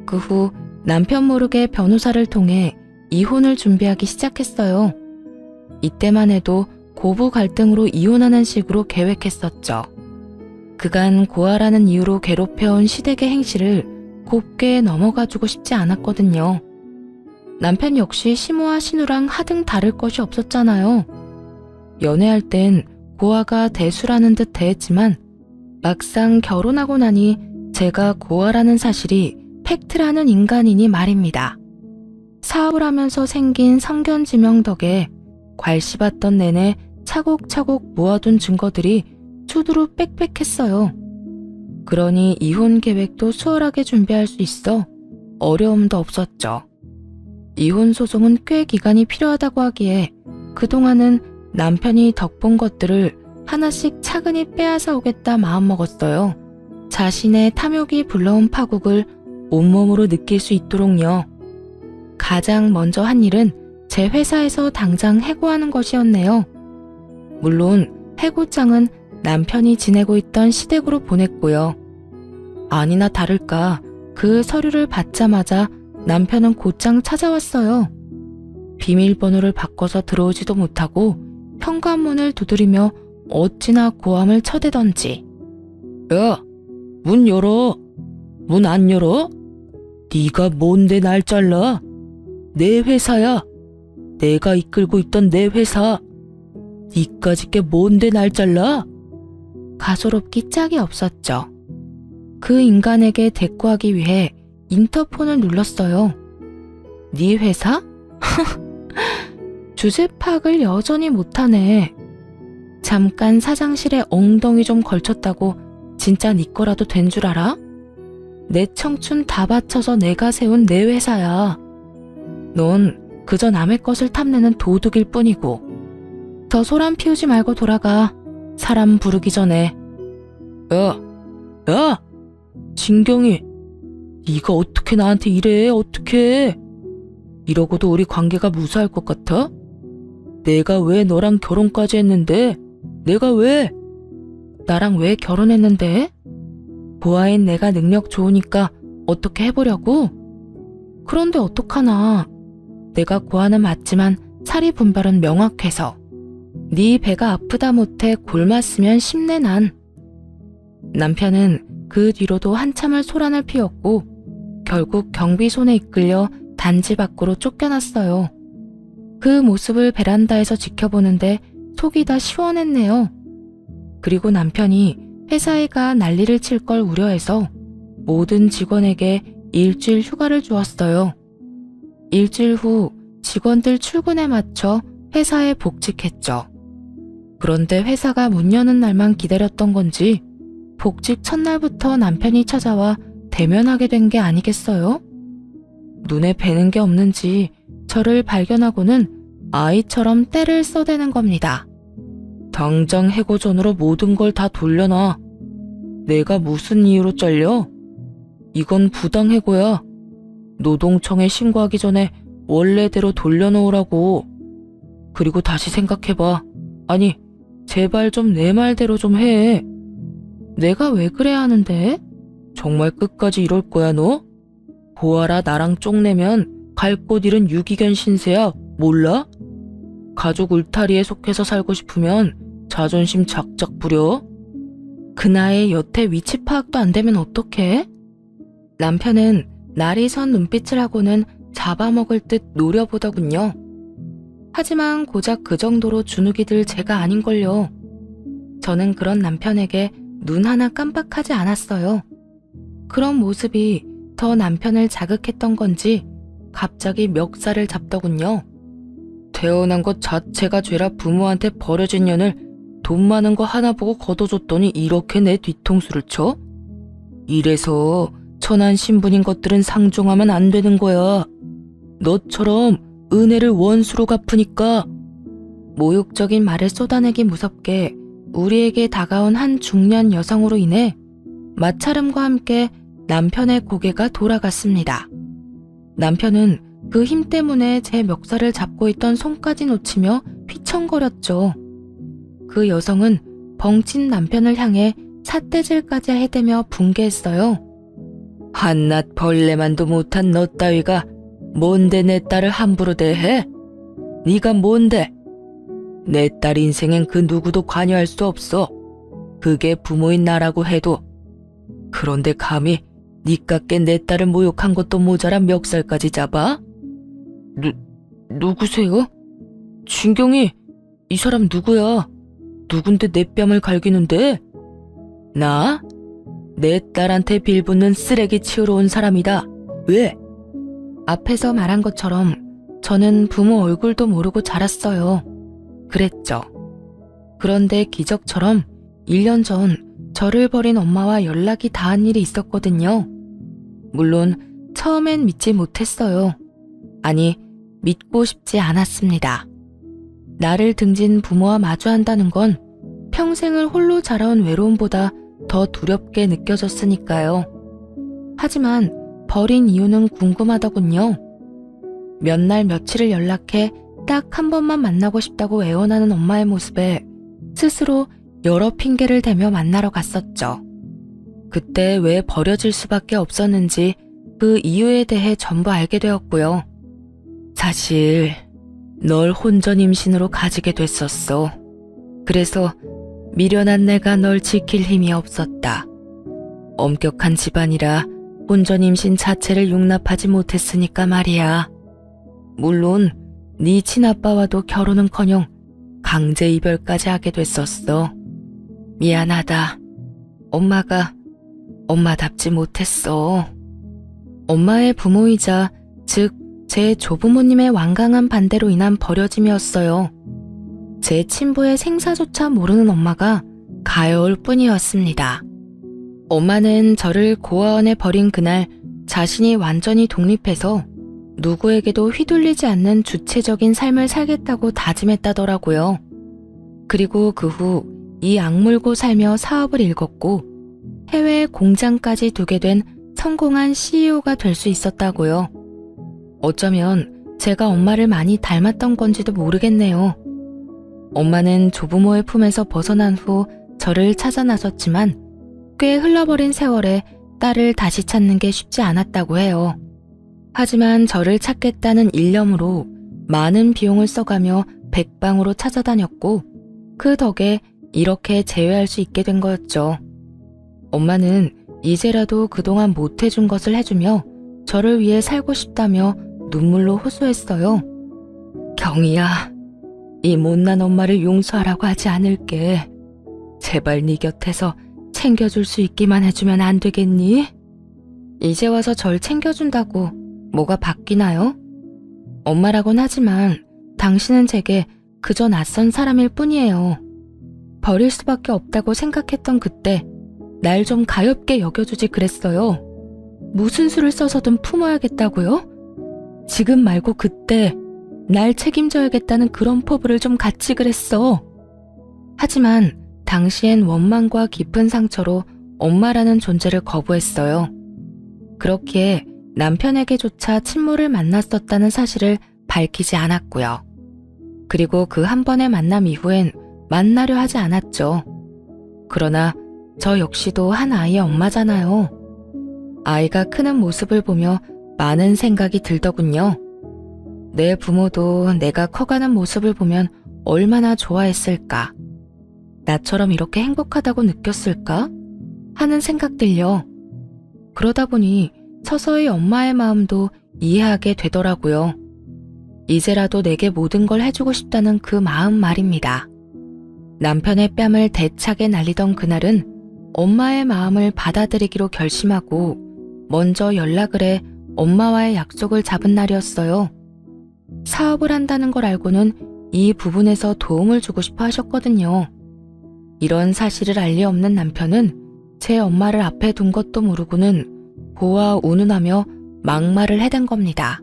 그 후 남편 모르게 변호사를 통해 이혼을 준비하기 시작했어요. 이때만 해도 고부 갈등으로 이혼하는 식으로 계획했었죠. 그간 고아라는 이유로 괴롭혀온 시댁의 행실을 곱게 넘어가주고 싶지 않았거든요. 남편 역시 시모와 신우랑 하등 다를 것이 없었잖아요. 연애할 땐 고아가 대수라는 듯 대했지만 막상 결혼하고 나니 제가 고아라는 사실이 팩트라는 인간이니 말입니다. 사업을 하면서 생긴 성견지명 덕에 괄씹었던 내내 차곡차곡 모아둔 증거들이 수두로 빽빽했어요. 그러니 이혼 계획도 수월하게 준비할 수 있어 어려움도 없었죠. 이혼 소송은 꽤 기간이 필요하다고 하기에 그동안은 남편이 덕본 것들을 하나씩 차근히 빼앗아 오겠다 마음먹었어요. 자신의 탐욕이 불러온 파국을 온몸으로 느낄 수 있도록요. 가장 먼저 한 일은 제 회사에서 당장 해고하는 것이었네요. 물론 해고장은 남편이 지내고 있던 시댁으로 보냈고요. 아니나 다를까 그 서류를 받자마자 남편은 곧장 찾아왔어요. 비밀번호를 바꿔서 들어오지도 못하고 현관문을 두드리며 어찌나 고함을 쳐대던지. 야, 문 열어. 문 안 열어? 네가 뭔데 날 잘라? 내 회사야. 내가 이끌고 있던 내 회사. 니까짓 게 뭔데 날 잘라? 가소롭기 짝이 없었죠. 그 인간에게 대꾸하기 위해 인터폰을 눌렀어요. 네 회사? 주제 파악을 여전히 못하네. 잠깐 사장실에 엉덩이 좀 걸쳤다고 진짜 네 거라도 된 줄 알아? 내 청춘 다 바쳐서 내가 세운 내 회사야. 넌 그저 남의 것을 탐내는 도둑일 뿐이고. 더 소란 피우지 말고 돌아가. 사람 부르기 전에. 야! 진경이, 네가 어떻게 나한테 이래? 어떻게? 이러고도 우리 관계가 무사할 것 같아? 내가 왜 너랑 결혼까지 했는데? 내가 왜? 나랑 왜 결혼했는데? 고아인 내가 능력 좋으니까 어떻게 해보려고? 그런데 어떡하나. 내가 고아는 맞지만 사리 분별은 명확해서. 네 배가 아프다 못해 굶었으면 심내 난. 남편은 그 뒤로도 한참을 소란을 피웠고 결국 경비 손에 이끌려 단지 밖으로 쫓겨났어요. 그 모습을 베란다에서 지켜보는데 속이 다 시원했네요. 그리고 남편이 회사에 가 난리를 칠 걸 우려해서 모든 직원에게 일주일 휴가를 주었어요. 일주일 후 직원들 출근에 맞춰 회사에 복직했죠. 그런데 회사가 문 여는 날만 기다렸던 건지 복직 첫날부터 남편이 찾아와 대면하게 된 게 아니겠어요? 눈에 뵈는 게 없는지 저를 발견하고는 아이처럼 떼를 써대는 겁니다. 당장 해고 전으로 모든 걸 다 돌려놔. 내가 무슨 이유로 잘려? 이건 부당해고야. 노동청에 신고하기 전에 원래대로 돌려놓으라고. 그리고 다시 생각해봐. 아니, 제발 좀 내 말대로 좀 해. 내가 왜 그래야 하는데? 정말 끝까지 이럴 거야 너? 보아라, 나랑 쪽내면 갈 곳 잃은 유기견 신세야. 몰라? 가족 울타리에 속해서 살고 싶으면 자존심 작작 부려? 그 나이에 여태 위치 파악도 안 되면 어떡해? 남편은 날이 선 눈빛을 하고는 잡아먹을 듯 노려보더군요. 하지만 고작 그 정도로 주눅이 들 제가 아닌걸요. 저는 그런 남편에게 눈 하나 깜빡하지 않았어요. 그런 모습이 더 남편을 자극했던 건지 갑자기 멱살을 잡더군요. 태어난 것 자체가 죄라 부모한테 버려진 년을 돈 많은 거 하나 보고 걷어줬더니 이렇게 내 뒤통수를 쳐? 이래서 천한 신분인 것들은 상종하면 안 되는 거야. 너처럼 은혜를 원수로 갚으니까. 모욕적인 말을 쏟아내기 무섭게 우리에게 다가온 한 중년 여성으로 인해 마찰음과 함께 남편의 고개가 돌아갔습니다. 남편은 그 힘 때문에 제 멱살을 잡고 있던 손까지 놓치며 휘청거렸죠. 그 여성은 벙친 남편을 향해 삿대질까지 해대며 분개했어요. 한낱 벌레만도 못한 너 따위가 뭔데 내 딸을 함부로 대해? 네가 뭔데? 내 딸 인생엔 그 누구도 관여할 수 없어. 그게 부모인 나라고 해도. 그런데 감히 니깎게 내 딸을 모욕한 것도 모자라 멱살까지 잡아? 누구세요? 진경이, 이 사람 누구야? 누군데 내 뺨을 갈기는데? 나? 내 딸한테 빌붙는 쓰레기 치우러 온 사람이다. 왜? 앞에서 말한 것처럼 저는 부모 얼굴도 모르고 자랐어요. 그랬죠. 그런데 기적처럼 1년 전 저를 버린 엄마와 연락이 닿은 일이 있었거든요. 물론 처음엔 믿지 못했어요. 아니, 믿고 싶지 않았습니다. 나를 등진 부모와 마주한다는 건 평생을 홀로 자라온 외로움보다 더 두렵게 느껴졌으니까요. 하지만 버린 이유는 궁금하더군요. 몇 날 며칠을 연락해 딱 한 번만 만나고 싶다고 애원하는 엄마의 모습에 스스로 여러 핑계를 대며 만나러 갔었죠. 그때 왜 버려질 수밖에 없었는지 그 이유에 대해 전부 알게 되었고요. 사실 널 혼전 임신으로 가지게 됐었어. 그래서 미련한 내가 널 지킬 힘이 없었다. 엄격한 집안이라 혼전 임신 자체를 용납하지 못했으니까 말이야. 물론 네 친아빠와도 결혼은커녕 강제 이별까지 하게 됐었어. 미안하다. 엄마가 엄마답지 못했어. 엄마의 부모이자 즉 제 조부모님의 완강한 반대로 인한 버려짐이었어요. 제 친부의 생사조차 모르는 엄마가 가여울 뿐이었습니다. 엄마는 저를 고아원에 버린 그날 자신이 완전히 독립해서 누구에게도 휘둘리지 않는 주체적인 삶을 살겠다고 다짐했다더라고요. 그리고 그 후 이 악물고 살며 사업을 일궜고 해외에 공장까지 두게 된 성공한 CEO가 될 수 있었다고요. 어쩌면 제가 엄마를 많이 닮았던 건지도 모르겠네요. 엄마는 조부모의 품에서 벗어난 후 저를 찾아 나섰지만 꽤 흘러버린 세월에 딸을 다시 찾는 게 쉽지 않았다고 해요. 하지만 저를 찾겠다는 일념으로 많은 비용을 써가며 백방으로 찾아다녔고 그 덕에 이렇게 재회할 수 있게 된 거였죠. 엄마는 이제라도 그동안 못해준 것을 해주며 저를 위해 살고 싶다며 눈물로 호소했어요. 경이야, 이 못난 엄마를 용서하라고 하지 않을게. 제발 네 곁에서 챙겨줄 수 있기만 해주면 안 되겠니? 이제 와서 절 챙겨준다고 뭐가 바뀌나요? 엄마라곤 하지만 당신은 제게 그저 낯선 사람일 뿐이에요. 버릴 수밖에 없다고 생각했던 그때 날 좀 가엾게 여겨주지 그랬어요. 무슨 수를 써서든 품어야겠다고요? 지금 말고 그때 날 책임져야겠다는 그런 포부를 좀 갖지 그랬어. 하지만 당시엔 원망과 깊은 상처로 엄마라는 존재를 거부했어요. 그렇기에 남편에게조차 친모를 만났었다는 사실을 밝히지 않았고요. 그리고 그 한 번의 만남 이후엔 만나려 하지 않았죠. 그러나 저 역시도 한 아이의 엄마잖아요. 아이가 크는 모습을 보며 많은 생각이 들더군요. 내 부모도 내가 커가는 모습을 보면 얼마나 좋아했을까? 나처럼 이렇게 행복하다고 느꼈을까? 하는 생각들요. 그러다 보니 서서히 엄마의 마음도 이해하게 되더라고요. 이제라도 내게 모든 걸 해주고 싶다는 그 마음 말입니다. 남편의 뺨을 대차게 날리던 그날은 엄마의 마음을 받아들이기로 결심하고 먼저 연락을 해 엄마와의 약속을 잡은 날이었어요. 사업을 한다는 걸 알고는 이 부분에서 도움을 주고 싶어 하셨거든요. 이런 사실을 알리 없는 남편은 제 엄마를 앞에 둔 것도 모르고는 보아 운운하며 막말을 해댄 겁니다.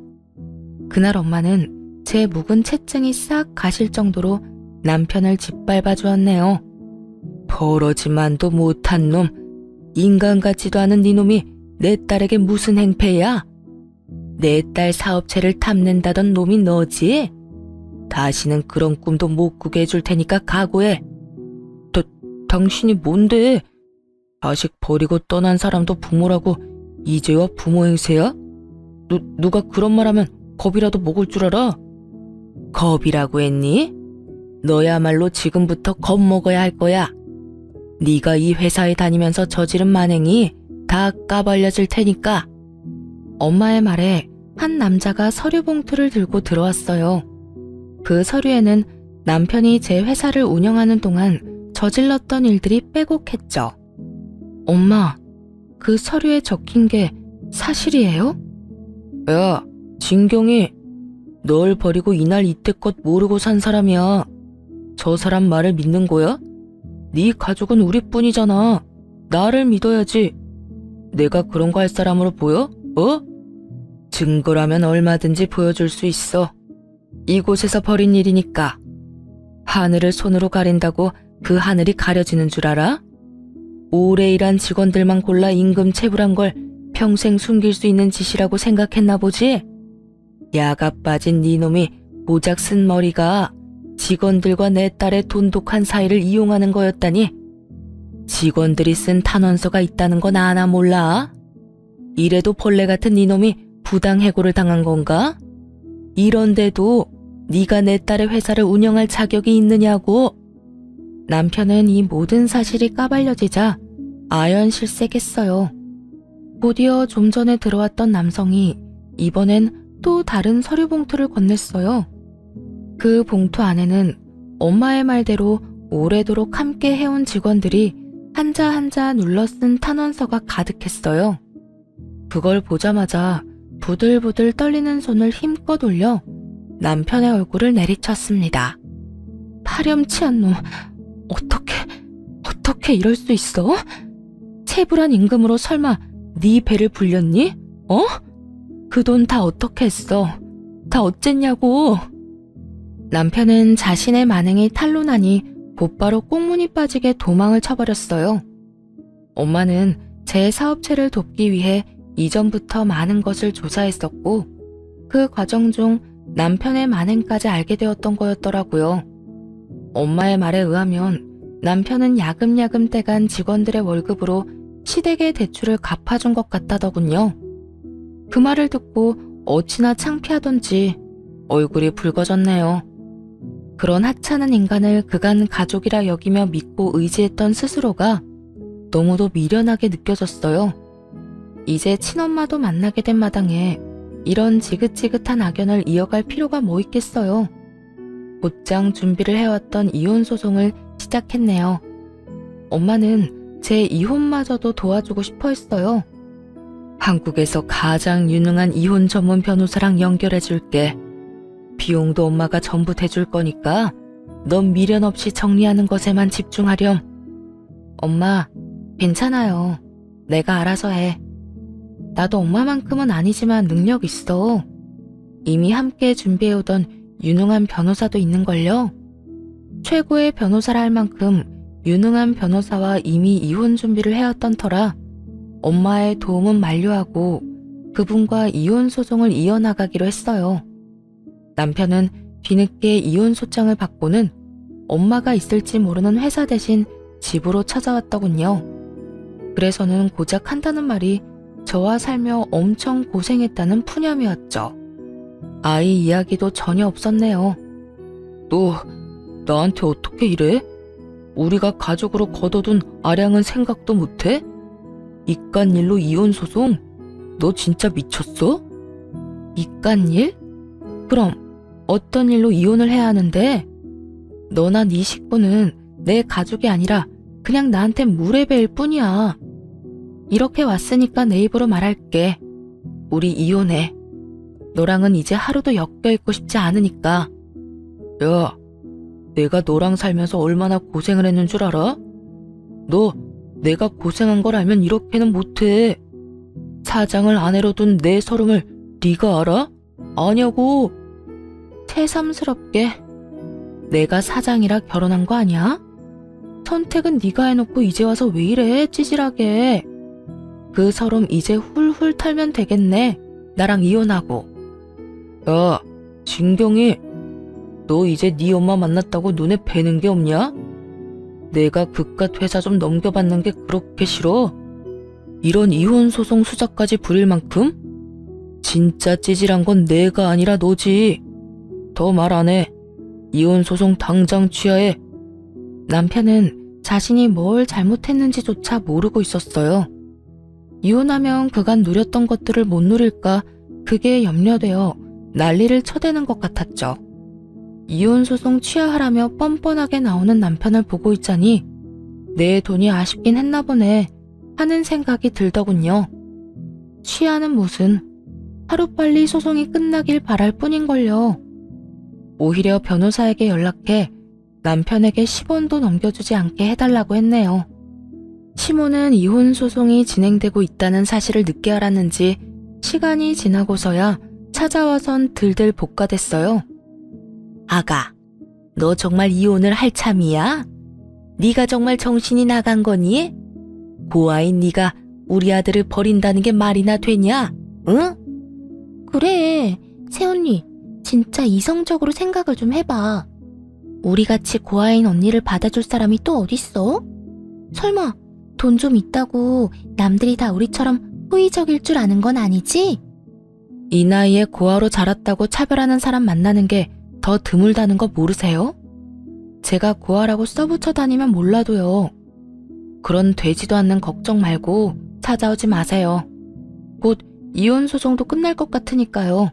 그날 엄마는 제 묵은 체증이 싹 가실 정도로 남편을 짓밟아 주었네요. 버러지만도 못한 놈, 인간 같지도 않은 네 놈이 내 딸에게 무슨 행패야? 내 딸 사업체를 탐낸다던 놈이 너지? 다시는 그런 꿈도 못 꾸게 해줄 테니까 각오해. 당신이 뭔데? 자식 버리고 떠난 사람도 부모라고 이제와 부모 행세야? 누가 그런 말하면 겁이라도 먹을 줄 알아? 겁이라고 했니? 너야말로 지금부터 겁먹어야 할 거야. 네가 이 회사에 다니면서 저지른 만행이 다 까발려질 테니까. 엄마의 말에 한 남자가 서류 봉투를 들고 들어왔어요. 그 서류에는 남편이 제 회사를 운영하는 동안 저질렀던 일들이 빼곡했죠. 엄마, 그 서류에 적힌 게 사실이에요? 야, 진경이 널 버리고 이날 이때껏 모르고 산 사람이야. 저 사람 말을 믿는 거야? 네 가족은 우리뿐이잖아. 나를 믿어야지. 내가 그런 거 할 사람으로 보여? 증거라면 얼마든지 보여줄 수 있어. 이곳에서 벌인 일이니까. 하늘을 손으로 가린다고 그 하늘이 가려지는 줄 알아? 오래 일한 직원들만 골라 임금 체불한 걸 평생 숨길 수 있는 짓이라고 생각했나 보지? 야가 빠진 네 놈이 고작 쓴 머리가 직원들과 내 딸의 돈독한 사이를 이용하는 거였다니. 직원들이 쓴 탄원서가 있다는 건 아나 몰라? 이래도 벌레 같은 네 놈이 부당해고를 당한 건가? 이런데도 네가 내 딸의 회사를 운영할 자격이 있느냐고. 남편은 이 모든 사실이 까발려지자 아연실색했어요. 곧이어 좀 전에 들어왔던 남성이 이번엔 또 다른 서류 봉투를 건넸어요. 그 봉투 안에는 엄마의 말대로 오래도록 함께 해온 직원들이 한자 한자 눌러 쓴 탄원서가 가득했어요. 그걸 보자마자 부들부들 떨리는 손을 힘껏 올려 남편의 얼굴을 내리쳤습니다. 파렴치한 놈, 어떻게 이럴 수 있어? 체불한 임금으로 설마 네 배를 불렸니? 그 돈 다 어떻게 했어? 다 어쨌냐고? 남편은 자신의 만행이 탄로나니 곧바로 꽁무니 빠지게 도망을 쳐버렸어요. 엄마는 제 사업체를 돕기 위해 이전부터 많은 것을 조사했었고 그 과정 중 남편의 만행까지 알게 되었던 거였더라고요. 엄마의 말에 의하면 남편은 야금야금 떼간 직원들의 월급으로 시댁의 대출을 갚아준 것 같다더군요. 그 말을 듣고 어찌나 창피하던지 얼굴이 붉어졌네요. 그런 하찮은 인간을 그간 가족이라 여기며 믿고 의지했던 스스로가 너무도 미련하게 느껴졌어요. 이제 친엄마도 만나게 된 마당에 이런 지긋지긋한 악연을 이어갈 필요가 뭐 있겠어요. 곧장 준비를 해왔던 이혼 소송을 시작했네요. 엄마는 제 이혼마저도 도와주고 싶어 했어요. 한국에서 가장 유능한 이혼 전문 변호사랑 연결해줄게. 비용도 엄마가 전부 대줄 거니까 넌 미련 없이 정리하는 것에만 집중하렴. 엄마, 괜찮아요. 내가 알아서 해. 나도 엄마만큼은 아니지만 능력 있어. 이미 함께 준비해오던 유능한 변호사도 있는걸요. 최고의 변호사라 할 만큼 유능한 변호사와 이미 이혼 준비를 해왔던 터라 엄마의 도움은 만료하고 그분과 이혼 소송을 이어나가기로 했어요. 남편은 뒤늦게 이혼 소장을 받고는 엄마가 있을지 모르는 회사 대신 집으로 찾아왔더군요. 그래서는 고작 한다는 말이 저와 살며 엄청 고생했다는 푸념이었죠. 아이 이야기도 전혀 없었네요. 너 나한테 어떻게 이래? 우리가 가족으로 거둬둔 아량은 생각도 못해? 이깟일로 이혼 소송? 너 진짜 미쳤어? 이깟일? 그럼 어떤 일로 이혼을 해야 하는데? 너나 네 식구는 내 가족이 아니라 그냥 나한테 물에배일 뿐이야. 이렇게 왔으니까 내 입으로 말할게. 우리 이혼해. 너랑은 이제 하루도 엮여있고 싶지 않으니까. 야, 내가 너랑 살면서 얼마나 고생을 했는 줄 알아? 너 내가 고생한 걸 알면 이렇게는 못해. 사장을 아내로 둔 내 서름을 네가 알아? 아냐고. 새삼스럽게 내가 사장이라 결혼한 거 아니야? 선택은 네가 해놓고 이제 와서 왜 이래 찌질하게. 그 서름 이제 훌훌 털면 되겠네. 나랑 이혼하고. 야, 진경이, 너 이제 네 엄마 만났다고 눈에 뵈는 게 없냐? 내가 그깟 회사 좀 넘겨받는 게 그렇게 싫어? 이런 이혼 소송 수작까지 부릴 만큼? 진짜 찌질한 건 내가 아니라 너지. 더 말 안 해. 이혼 소송 당장 취하해. 남편은 자신이 뭘 잘못했는지조차 모르고 있었어요. 이혼하면 그간 누렸던 것들을 못 누릴까 그게 염려되어 난리를 쳐대는 것 같았죠. 이혼 소송 취하하라며 뻔뻔하게 나오는 남편을 보고 있자니 내 돈이 아쉽긴 했나 보네 하는 생각이 들더군요. 취하는 무슨, 하루빨리 소송이 끝나길 바랄 뿐인걸요. 오히려 변호사에게 연락해 남편에게 10원도 넘겨주지 않게 해달라고 했네요. 시모는 이혼 소송이 진행되고 있다는 사실을 늦게 알았는지 시간이 지나고서야 찾아와선 들들 볶아댔어요. 아가, 너 정말 이혼을 할 참이야? 네가 정말 정신이 나간 거니? 고아인 네가 우리 아들을 버린다는 게 말이나 되냐? 응? 그래, 새언니, 진짜 이성적으로 생각을 좀 해봐. 우리같이 고아인 언니를 받아줄 사람이 또 어딨어? 설마 돈 좀 있다고 남들이 다 우리처럼 호의적일 줄 아는 건 아니지? 이 나이에 고아로 자랐다고 차별하는 사람 만나는 게 더 드물다는 거 모르세요? 제가 고아라고 써붙여 다니면 몰라도요. 그런 되지도 않는 걱정 말고 찾아오지 마세요. 곧 이혼 소송도 끝날 것 같으니까요.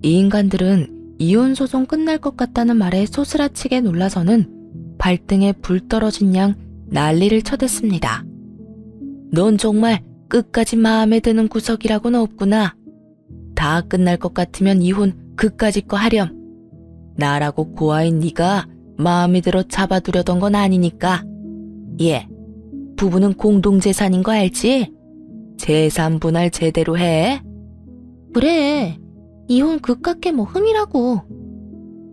이 인간들은 이혼 소송 끝날 것 같다는 말에 소스라치게 놀라서는 발등에 불 떨어진 양 난리를 쳐댔습니다. 넌 정말 끝까지 마음에 드는 구석이라고는 없구나. 다 끝날 것 같으면 이혼 그까짓 거 하렴. 나라고 고아인 네가 마음에 들어 잡아두려던 건 아니니까. 예, 부부는 공동재산인 거 알지? 재산 분할 제대로 해. 그래, 이혼 그깟게 뭐 흠이라고.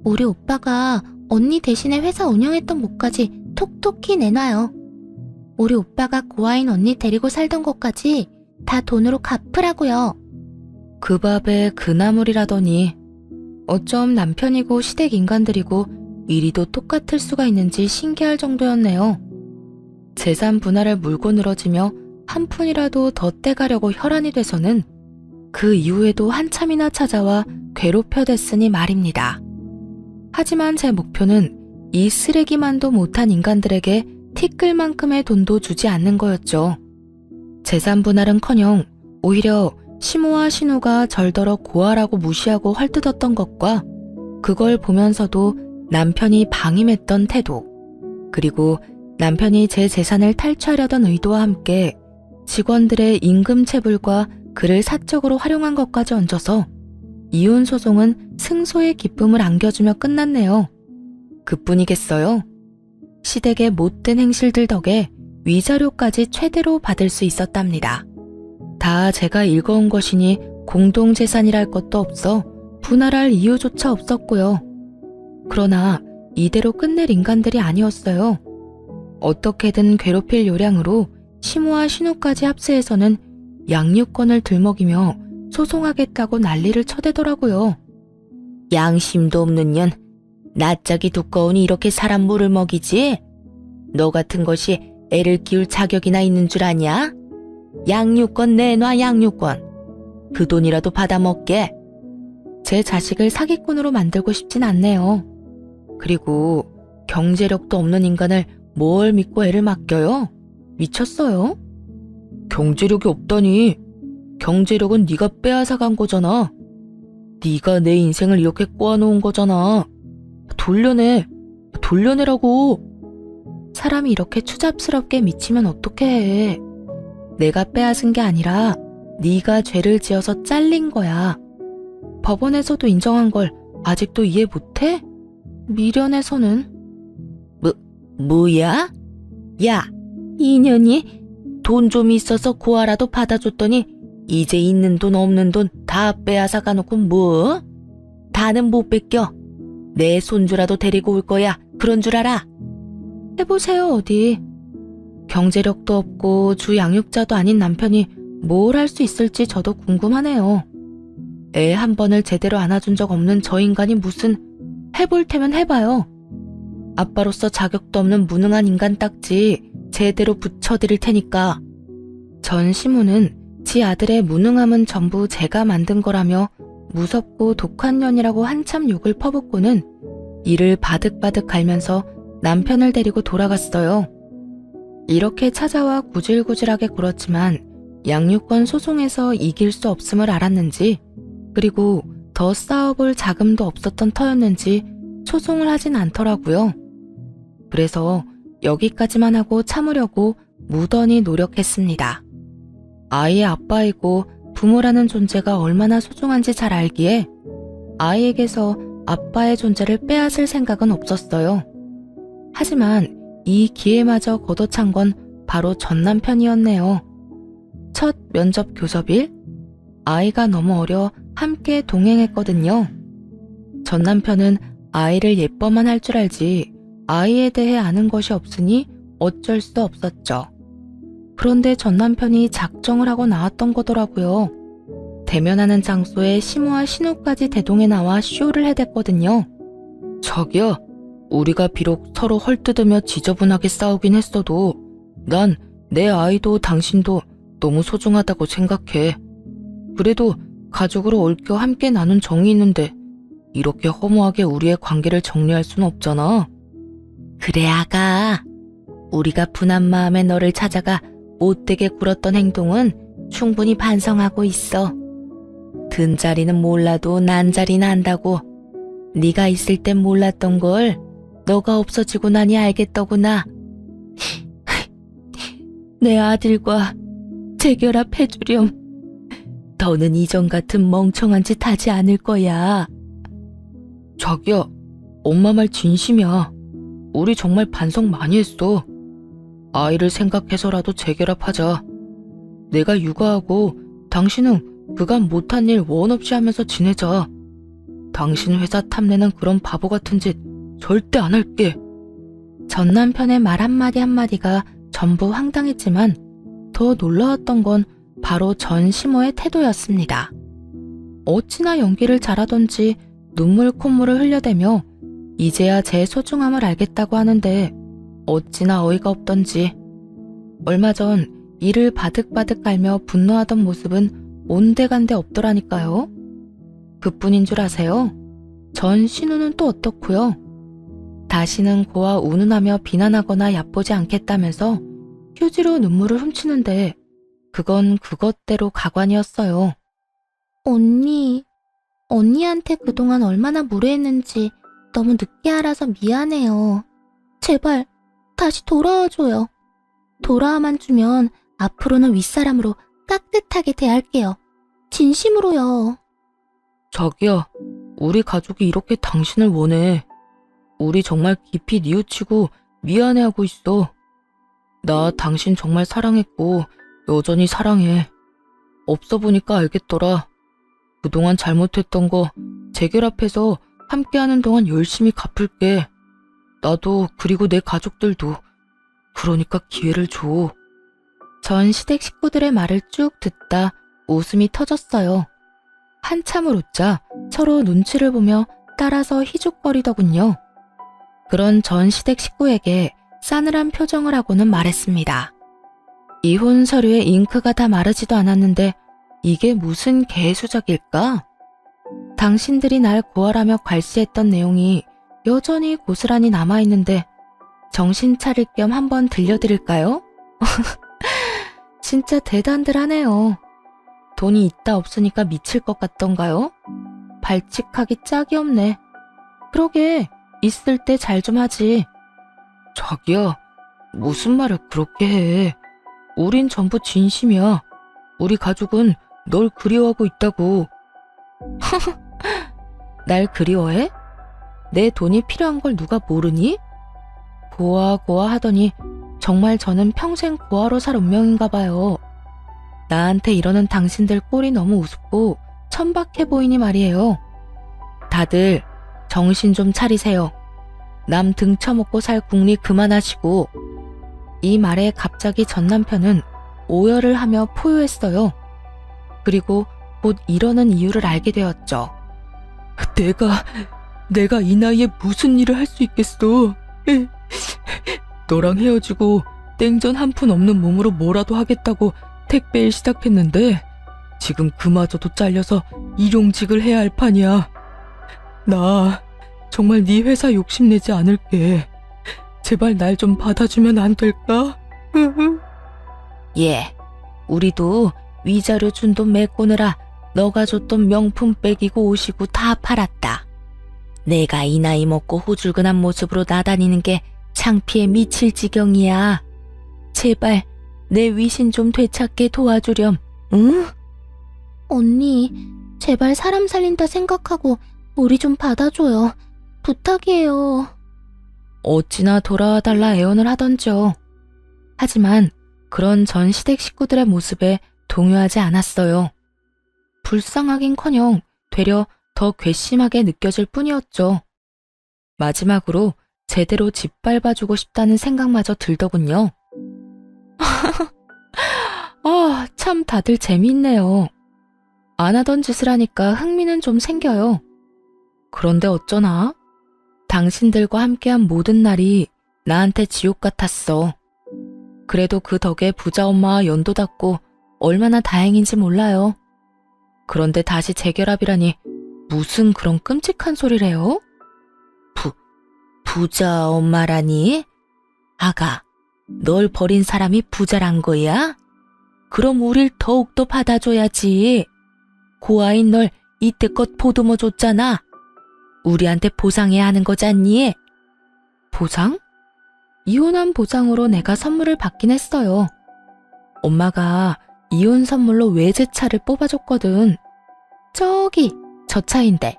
우리 오빠가 언니 대신에 회사 운영했던 몫까지 톡톡히 내놔요. 우리 오빠가 고아인 언니 데리고 살던 것까지 다 돈으로 갚으라고요. 그 밥에 그 나물이라더니 어쩜 남편이고 시댁 인간들이고 이리도 똑같을 수가 있는지 신기할 정도였네요. 재산 분할을 물고 늘어지며 한 푼이라도 더 떼가려고 혈안이 돼서는 그 이후에도 한참이나 찾아와 괴롭혀댔으니 말입니다. 하지만 제 목표는 이 쓰레기만도 못한 인간들에게 티끌만큼의 돈도 주지 않는 거였죠. 재산 분할은커녕 오히려 시모와 신우가 절더러 고아라고 무시하고 헐뜯었던 것과 그걸 보면서도 남편이 방임했던 태도, 그리고 남편이 제 재산을 탈취하려던 의도와 함께 직원들의 임금체불과 그를 사적으로 활용한 것까지 얹어서 이혼 소송은 승소의 기쁨을 안겨주며 끝났네요. 그뿐이겠어요? 시댁의 못된 행실들 덕에 위자료까지 최대로 받을 수 있었답니다. 다 제가 읽어온 것이니 공동재산이랄 것도 없어 분할할 이유조차 없었고요. 그러나 이대로 끝낼 인간들이 아니었어요. 어떻게든 괴롭힐 요량으로 시모와 신우까지 합세해서는 양육권을 들먹이며 소송하겠다고 난리를 쳐대더라고요. 양심도 없는 년, 낯짝이 두꺼우니 이렇게 사람 물을 먹이지? 너 같은 것이 애를 키울 자격이나 있는 줄 아냐? 양육권 내놔, 양육권. 그 돈이라도 받아먹게. 제 자식을 사기꾼으로 만들고 싶진 않네요. 그리고 경제력도 없는 인간을 뭘 믿고 애를 맡겨요? 미쳤어요? 경제력이 없다니. 경제력은 네가 빼앗아간 거잖아. 네가 내 인생을 이렇게 꼬아놓은 거잖아. 돌려내라고. 사람이 이렇게 추잡스럽게 미치면 어떻게 해. 내가 빼앗은 게 아니라 네가 죄를 지어서 잘린 거야. 법원에서도 인정한 걸 아직도 이해 못해? 미련에서는. 뭐야? 야, 이년이 돈 좀 있어서 고아라도 받아줬더니 이제 있는 돈 없는 돈 다 빼앗아 가놓고 뭐? 다는 못 뺏겨. 내 손주라도 데리고 올 거야. 그런 줄 알아? 해보세요 어디. 경제력도 없고 주 양육자도 아닌 남편이 뭘 할 수 있을지 저도 궁금하네요. 애 한 번을 제대로 안아준 적 없는 저 인간이 무슨 해볼 테면 해봐요. 아빠로서 자격도 없는 무능한 인간 딱지 제대로 붙여드릴 테니까. 전 시무는 지 아들의 무능함은 전부 제가 만든 거라며 무섭고 독한 년이라고 한참 욕을 퍼붓고는 이를 바득바득 갈면서 남편을 데리고 돌아갔어요. 이렇게 찾아와 구질구질하게 굴었지만 양육권 소송에서 이길 수 없음을 알았는지, 그리고 더 싸워볼 자금도 없었던 터였는지 소송을 하진 않더라고요. 그래서 여기까지만 하고 참으려고 무던히 노력했습니다. 아이의 아빠이고 부모라는 존재가 얼마나 소중한지 잘 알기에 아이에게서 아빠의 존재를 빼앗을 생각은 없었어요. 하지만 이 기회마저 걷어찬 건 바로 전 남편이었네요. 첫 면접 교섭일, 아이가 너무 어려 함께 동행했거든요. 전 남편은 아이를 예뻐만 할 줄 알지 아이에 대해 아는 것이 없으니 어쩔 수 없었죠. 그런데 전 남편이 작정을 하고 나왔던 거더라고요. 대면하는 장소에 시무와 신우까지 대동해 나와 쇼를 해댔거든요. 자기야, 우리가 비록 서로 헐뜯으며 지저분하게 싸우긴 했어도 난 내 아이도 당신도 너무 소중하다고 생각해. 그래도 가족으로 얽혀 함께 나눈 정이 있는데 이렇게 허무하게 우리의 관계를 정리할 순 없잖아. 그래 아가, 우리가 분한 마음에 너를 찾아가 못되게 굴었던 행동은 충분히 반성하고 있어. 든 자리는 몰라도 난 자리는 안다고. 네가 있을 땐 몰랐던 걸 너가 없어지고 나니 알겠더구나. 내 아들과 재결합해주렴. 더는 이전 같은 멍청한 짓 하지 않을 거야. 자기야, 엄마 말 진심이야. 우리 정말 반성 많이 했어. 아이를 생각해서라도 재결합하자. 내가 육아하고 당신은 그간 못한 일 원 없이 하면서 지내자. 당신 회사 탐내는 그런 바보 같은 짓 절대 안 할게. 전 남편의 말 한마디 한마디가 전부 황당했지만 더 놀라웠던 건 바로 전 시모의 태도였습니다. 어찌나 연기를 잘하던지 눈물 콧물을 흘려대며 이제야 제 소중함을 알겠다고 하는데 어찌나 어이가 없던지. 얼마 전 이를 바득바득 갈며 분노하던 모습은 온데간데 없더라니까요. 그뿐인 줄 아세요? 전 신우는 또 어떻고요? 다시는 고아 운운하며 비난하거나 얕보지 않겠다면서 휴지로 눈물을 훔치는데 그건 그것대로 가관이었어요. 언니한테 그동안 얼마나 무례했는지 너무 늦게 알아서 미안해요. 제발 다시 돌아와줘요. 돌아와만 주면 앞으로는 윗사람으로 깍듯하게 대할게요. 진심으로요. 자기야, 우리 가족이 이렇게 당신을 원해. 우리 정말 깊이 뉘우치고 미안해하고 있어. 나 당신 정말 사랑했고 여전히 사랑해. 없어 보니까 알겠더라. 그동안 잘못했던 거 재결합해서 함께하는 동안 열심히 갚을게. 나도 그리고 내 가족들도. 그러니까 기회를 줘. 전 시댁 식구들의 말을 쭉 듣다 웃음이 터졌어요. 한참을 웃자 서로 눈치를 보며 따라서 희죽거리더군요. 그런 전 시댁 식구에게 싸늘한 표정을 하고는 말했습니다. 이혼 서류에 잉크가 다 마르지도 않았는데 이게 무슨 개수작일까? 당신들이 날 고발하며 괄시했던 내용이 여전히 고스란히 남아있는데 정신 차릴 겸 한번 들려드릴까요? 진짜 대단들 하네요. 돈이 있다 없으니까 미칠 것 같던가요? 발칙하기 짝이 없네. 그러게, 있을 때 잘 좀 하지. 자기야, 무슨 말을 그렇게 해. 우린 전부 진심이야. 우리 가족은 널 그리워하고 있다고. 날 그리워해? 내 돈이 필요한 걸 누가 모르니? 고아 하더니 정말 저는 평생 고아로 살 운명인가 봐요. 나한테 이러는 당신들 꼴이 너무 우습고 천박해 보이니 말이에요. 다들 정신 좀 차리세요. 남 등쳐먹고 살 궁리 그만하시고. 이 말에 갑자기 전 남편은 오열을 하며 포효했어요. 그리고 곧 이러는 이유를 알게 되었죠. 내가 이 나이에 무슨 일을 할 수 있겠어. 너랑 헤어지고 땡전 한 푼 없는 몸으로 뭐라도 하겠다고 택배일 시작했는데 지금 그마저도 잘려서 일용직을 해야 할 판이야. 나 정말 네 회사 욕심내지 않을게. 제발 날 좀 받아주면 안 될까? 예, 우리도 위자료 준 돈 메꾸느라 너가 줬던 명품 백이고 옷이고 다 팔았다. 내가 이 나이 먹고 후줄근한 모습으로 나다니는 게 창피해 미칠 지경이야. 제발 내 위신 좀 되찾게 도와주렴, 응? 언니, 제발 사람 살린다 생각하고 우리 좀 받아줘요. 부탁이에요. 어찌나 돌아와 달라 애원을 하던지요. 하지만 그런 전 시댁 식구들의 모습에 동요하지 않았어요. 불쌍하긴커녕 되려 더 괘씸하게 느껴질 뿐이었죠. 마지막으로 제대로 짓밟아주고 싶다는 생각마저 들더군요. 참 다들 재미있네요. 안 하던 짓을 하니까 흥미는 좀 생겨요. 그런데 어쩌나? 당신들과 함께한 모든 날이 나한테 지옥 같았어. 그래도 그 덕에 부자 엄마와 연도 닿고 얼마나 다행인지 몰라요. 그런데 다시 재결합이라니 무슨 그런 끔찍한 소리래요? 부자 엄마라니? 아가, 널 버린 사람이 부자란 거야? 그럼 우릴 더욱더 받아줘야지. 고아인 널 이때껏 보듬어 줬잖아. 우리한테 보상해야 하는 거잖니? 보상? 이혼한 보상으로 내가 선물을 받긴 했어요. 엄마가 이혼 선물로 외제차를 뽑아줬거든. 저기, 저 차인데.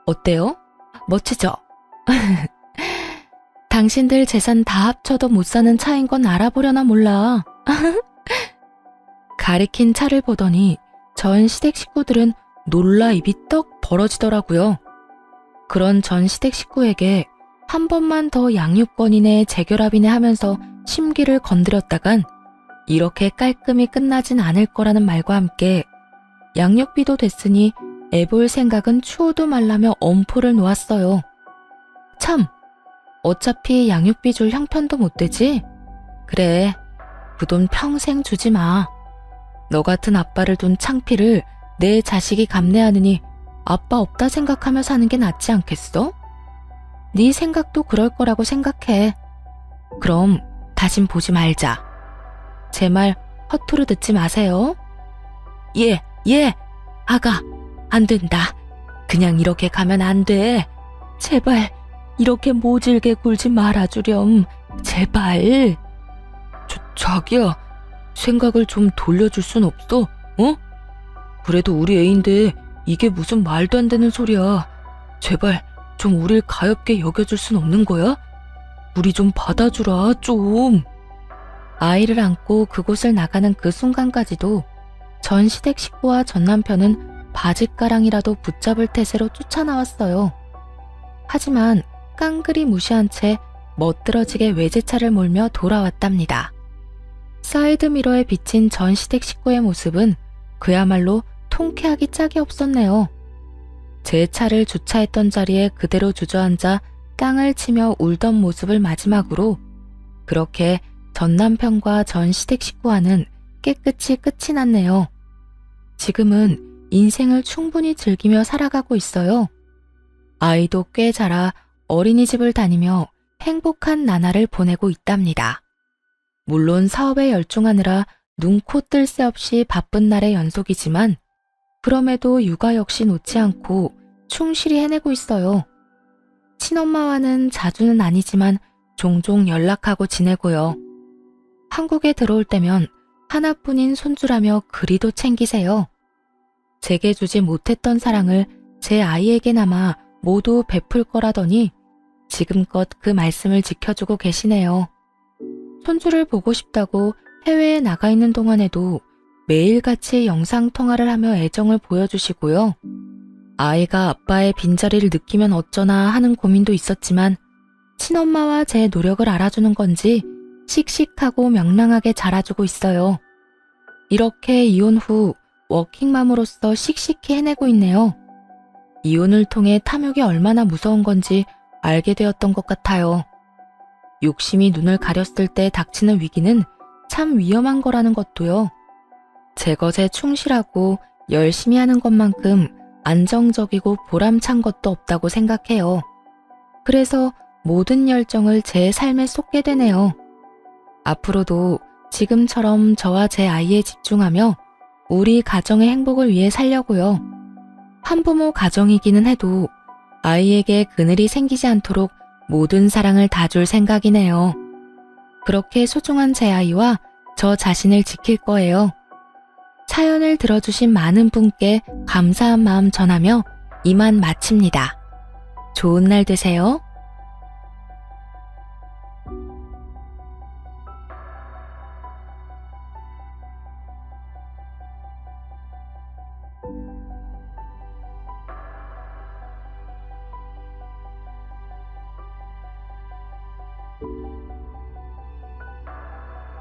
어때요? 멋지죠? 당신들 재산 다 합쳐도 못 사는 차인 건 알아보려나 몰라. 가리킨 차를 보더니 전 시댁 식구들은 놀라 입이 떡 벌어지더라고요. 그런 전 시댁 식구에게 한 번만 더 양육권이네 재결합이네 하면서 심기를 건드렸다간 이렇게 깔끔히 끝나진 않을 거라는 말과 함께 양육비도 됐으니 애볼 생각은 추호도 말라며 엄포를 놓았어요. 참, 어차피 양육비 줄 형편도 못 되지? 그래, 그 돈 평생 주지 마. 너 같은 아빠를 둔 창피를 내 자식이 감내하느니 아빠 없다 생각하며 사는 게 낫지 않겠어? 네 생각도 그럴 거라고 생각해. 그럼 다신 보지 말자. 제 말 허투루 듣지 마세요. 예, 아가, 안 된다. 그냥 이렇게 가면 안 돼. 제발 이렇게 모질게 굴지 말아주렴. 제발. 자기야, 생각을 좀 돌려줄 순 없어? 어? 그래도 우리 애인데 이게 무슨 말도 안 되는 소리야. 제발 좀 우릴 가엽게 여겨줄 순 없는 거야? 우리 좀 받아주라, 좀. 아이를 안고 그곳을 나가는 그 순간까지도 전 시댁 식구와 전 남편은 바짓가랑이라도 붙잡을 태세로 쫓아나왔어요. 하지만 깡그리 무시한 채 멋들어지게 외제차를 몰며 돌아왔답니다. 사이드미러에 비친 전 시댁 식구의 모습은 그야말로 통쾌하기 짝이 없었네요. 제 차를 주차했던 자리에 그대로 주저앉아 깡을 치며 울던 모습을 마지막으로 그렇게 전 남편과 전 시댁 식구와는 깨끗이 끝이 났네요. 지금은 인생을 충분히 즐기며 살아가고 있어요. 아이도 꽤 자라 어린이집을 다니며 행복한 나날을 보내고 있답니다. 물론 사업에 열중하느라 눈코 뜰 새 없이 바쁜 날의 연속이지만 그럼에도 육아 역시 놓지 않고 충실히 해내고 있어요. 친엄마와는 자주는 아니지만 종종 연락하고 지내고요. 한국에 들어올 때면 하나뿐인 손주라며 그리도 챙기세요. 제게 주지 못했던 사랑을 제 아이에게나마 모두 베풀 거라더니 지금껏 그 말씀을 지켜주고 계시네요. 손주를 보고 싶다고 해외에 나가 있는 동안에도 매일같이 영상통화를 하며 애정을 보여주시고요. 아이가 아빠의 빈자리를 느끼면 어쩌나 하는 고민도 있었지만 친엄마와 제 노력을 알아주는 건지 씩씩하고 명랑하게 자라주고 있어요. 이렇게 이혼 후 워킹맘으로서 씩씩히 해내고 있네요. 이혼을 통해 탐욕이 얼마나 무서운 건지 알게 되었던 것 같아요. 욕심이 눈을 가렸을 때 닥치는 위기는 참 위험한 거라는 것도요. 제 것에 충실하고 열심히 하는 것만큼 안정적이고 보람찬 것도 없다고 생각해요. 그래서 모든 열정을 제 삶에 쏟게 되네요. 앞으로도 지금처럼 저와 제 아이에 집중하며 우리 가정의 행복을 위해 살려고요. 한부모 가정이기는 해도 아이에게 그늘이 생기지 않도록 모든 사랑을 다 줄 생각이네요. 그렇게 소중한 제 아이와 저 자신을 지킬 거예요. 사연을 들어주신 많은 분께 감사한 마음 전하며 이만 마칩니다. 좋은 날 되세요.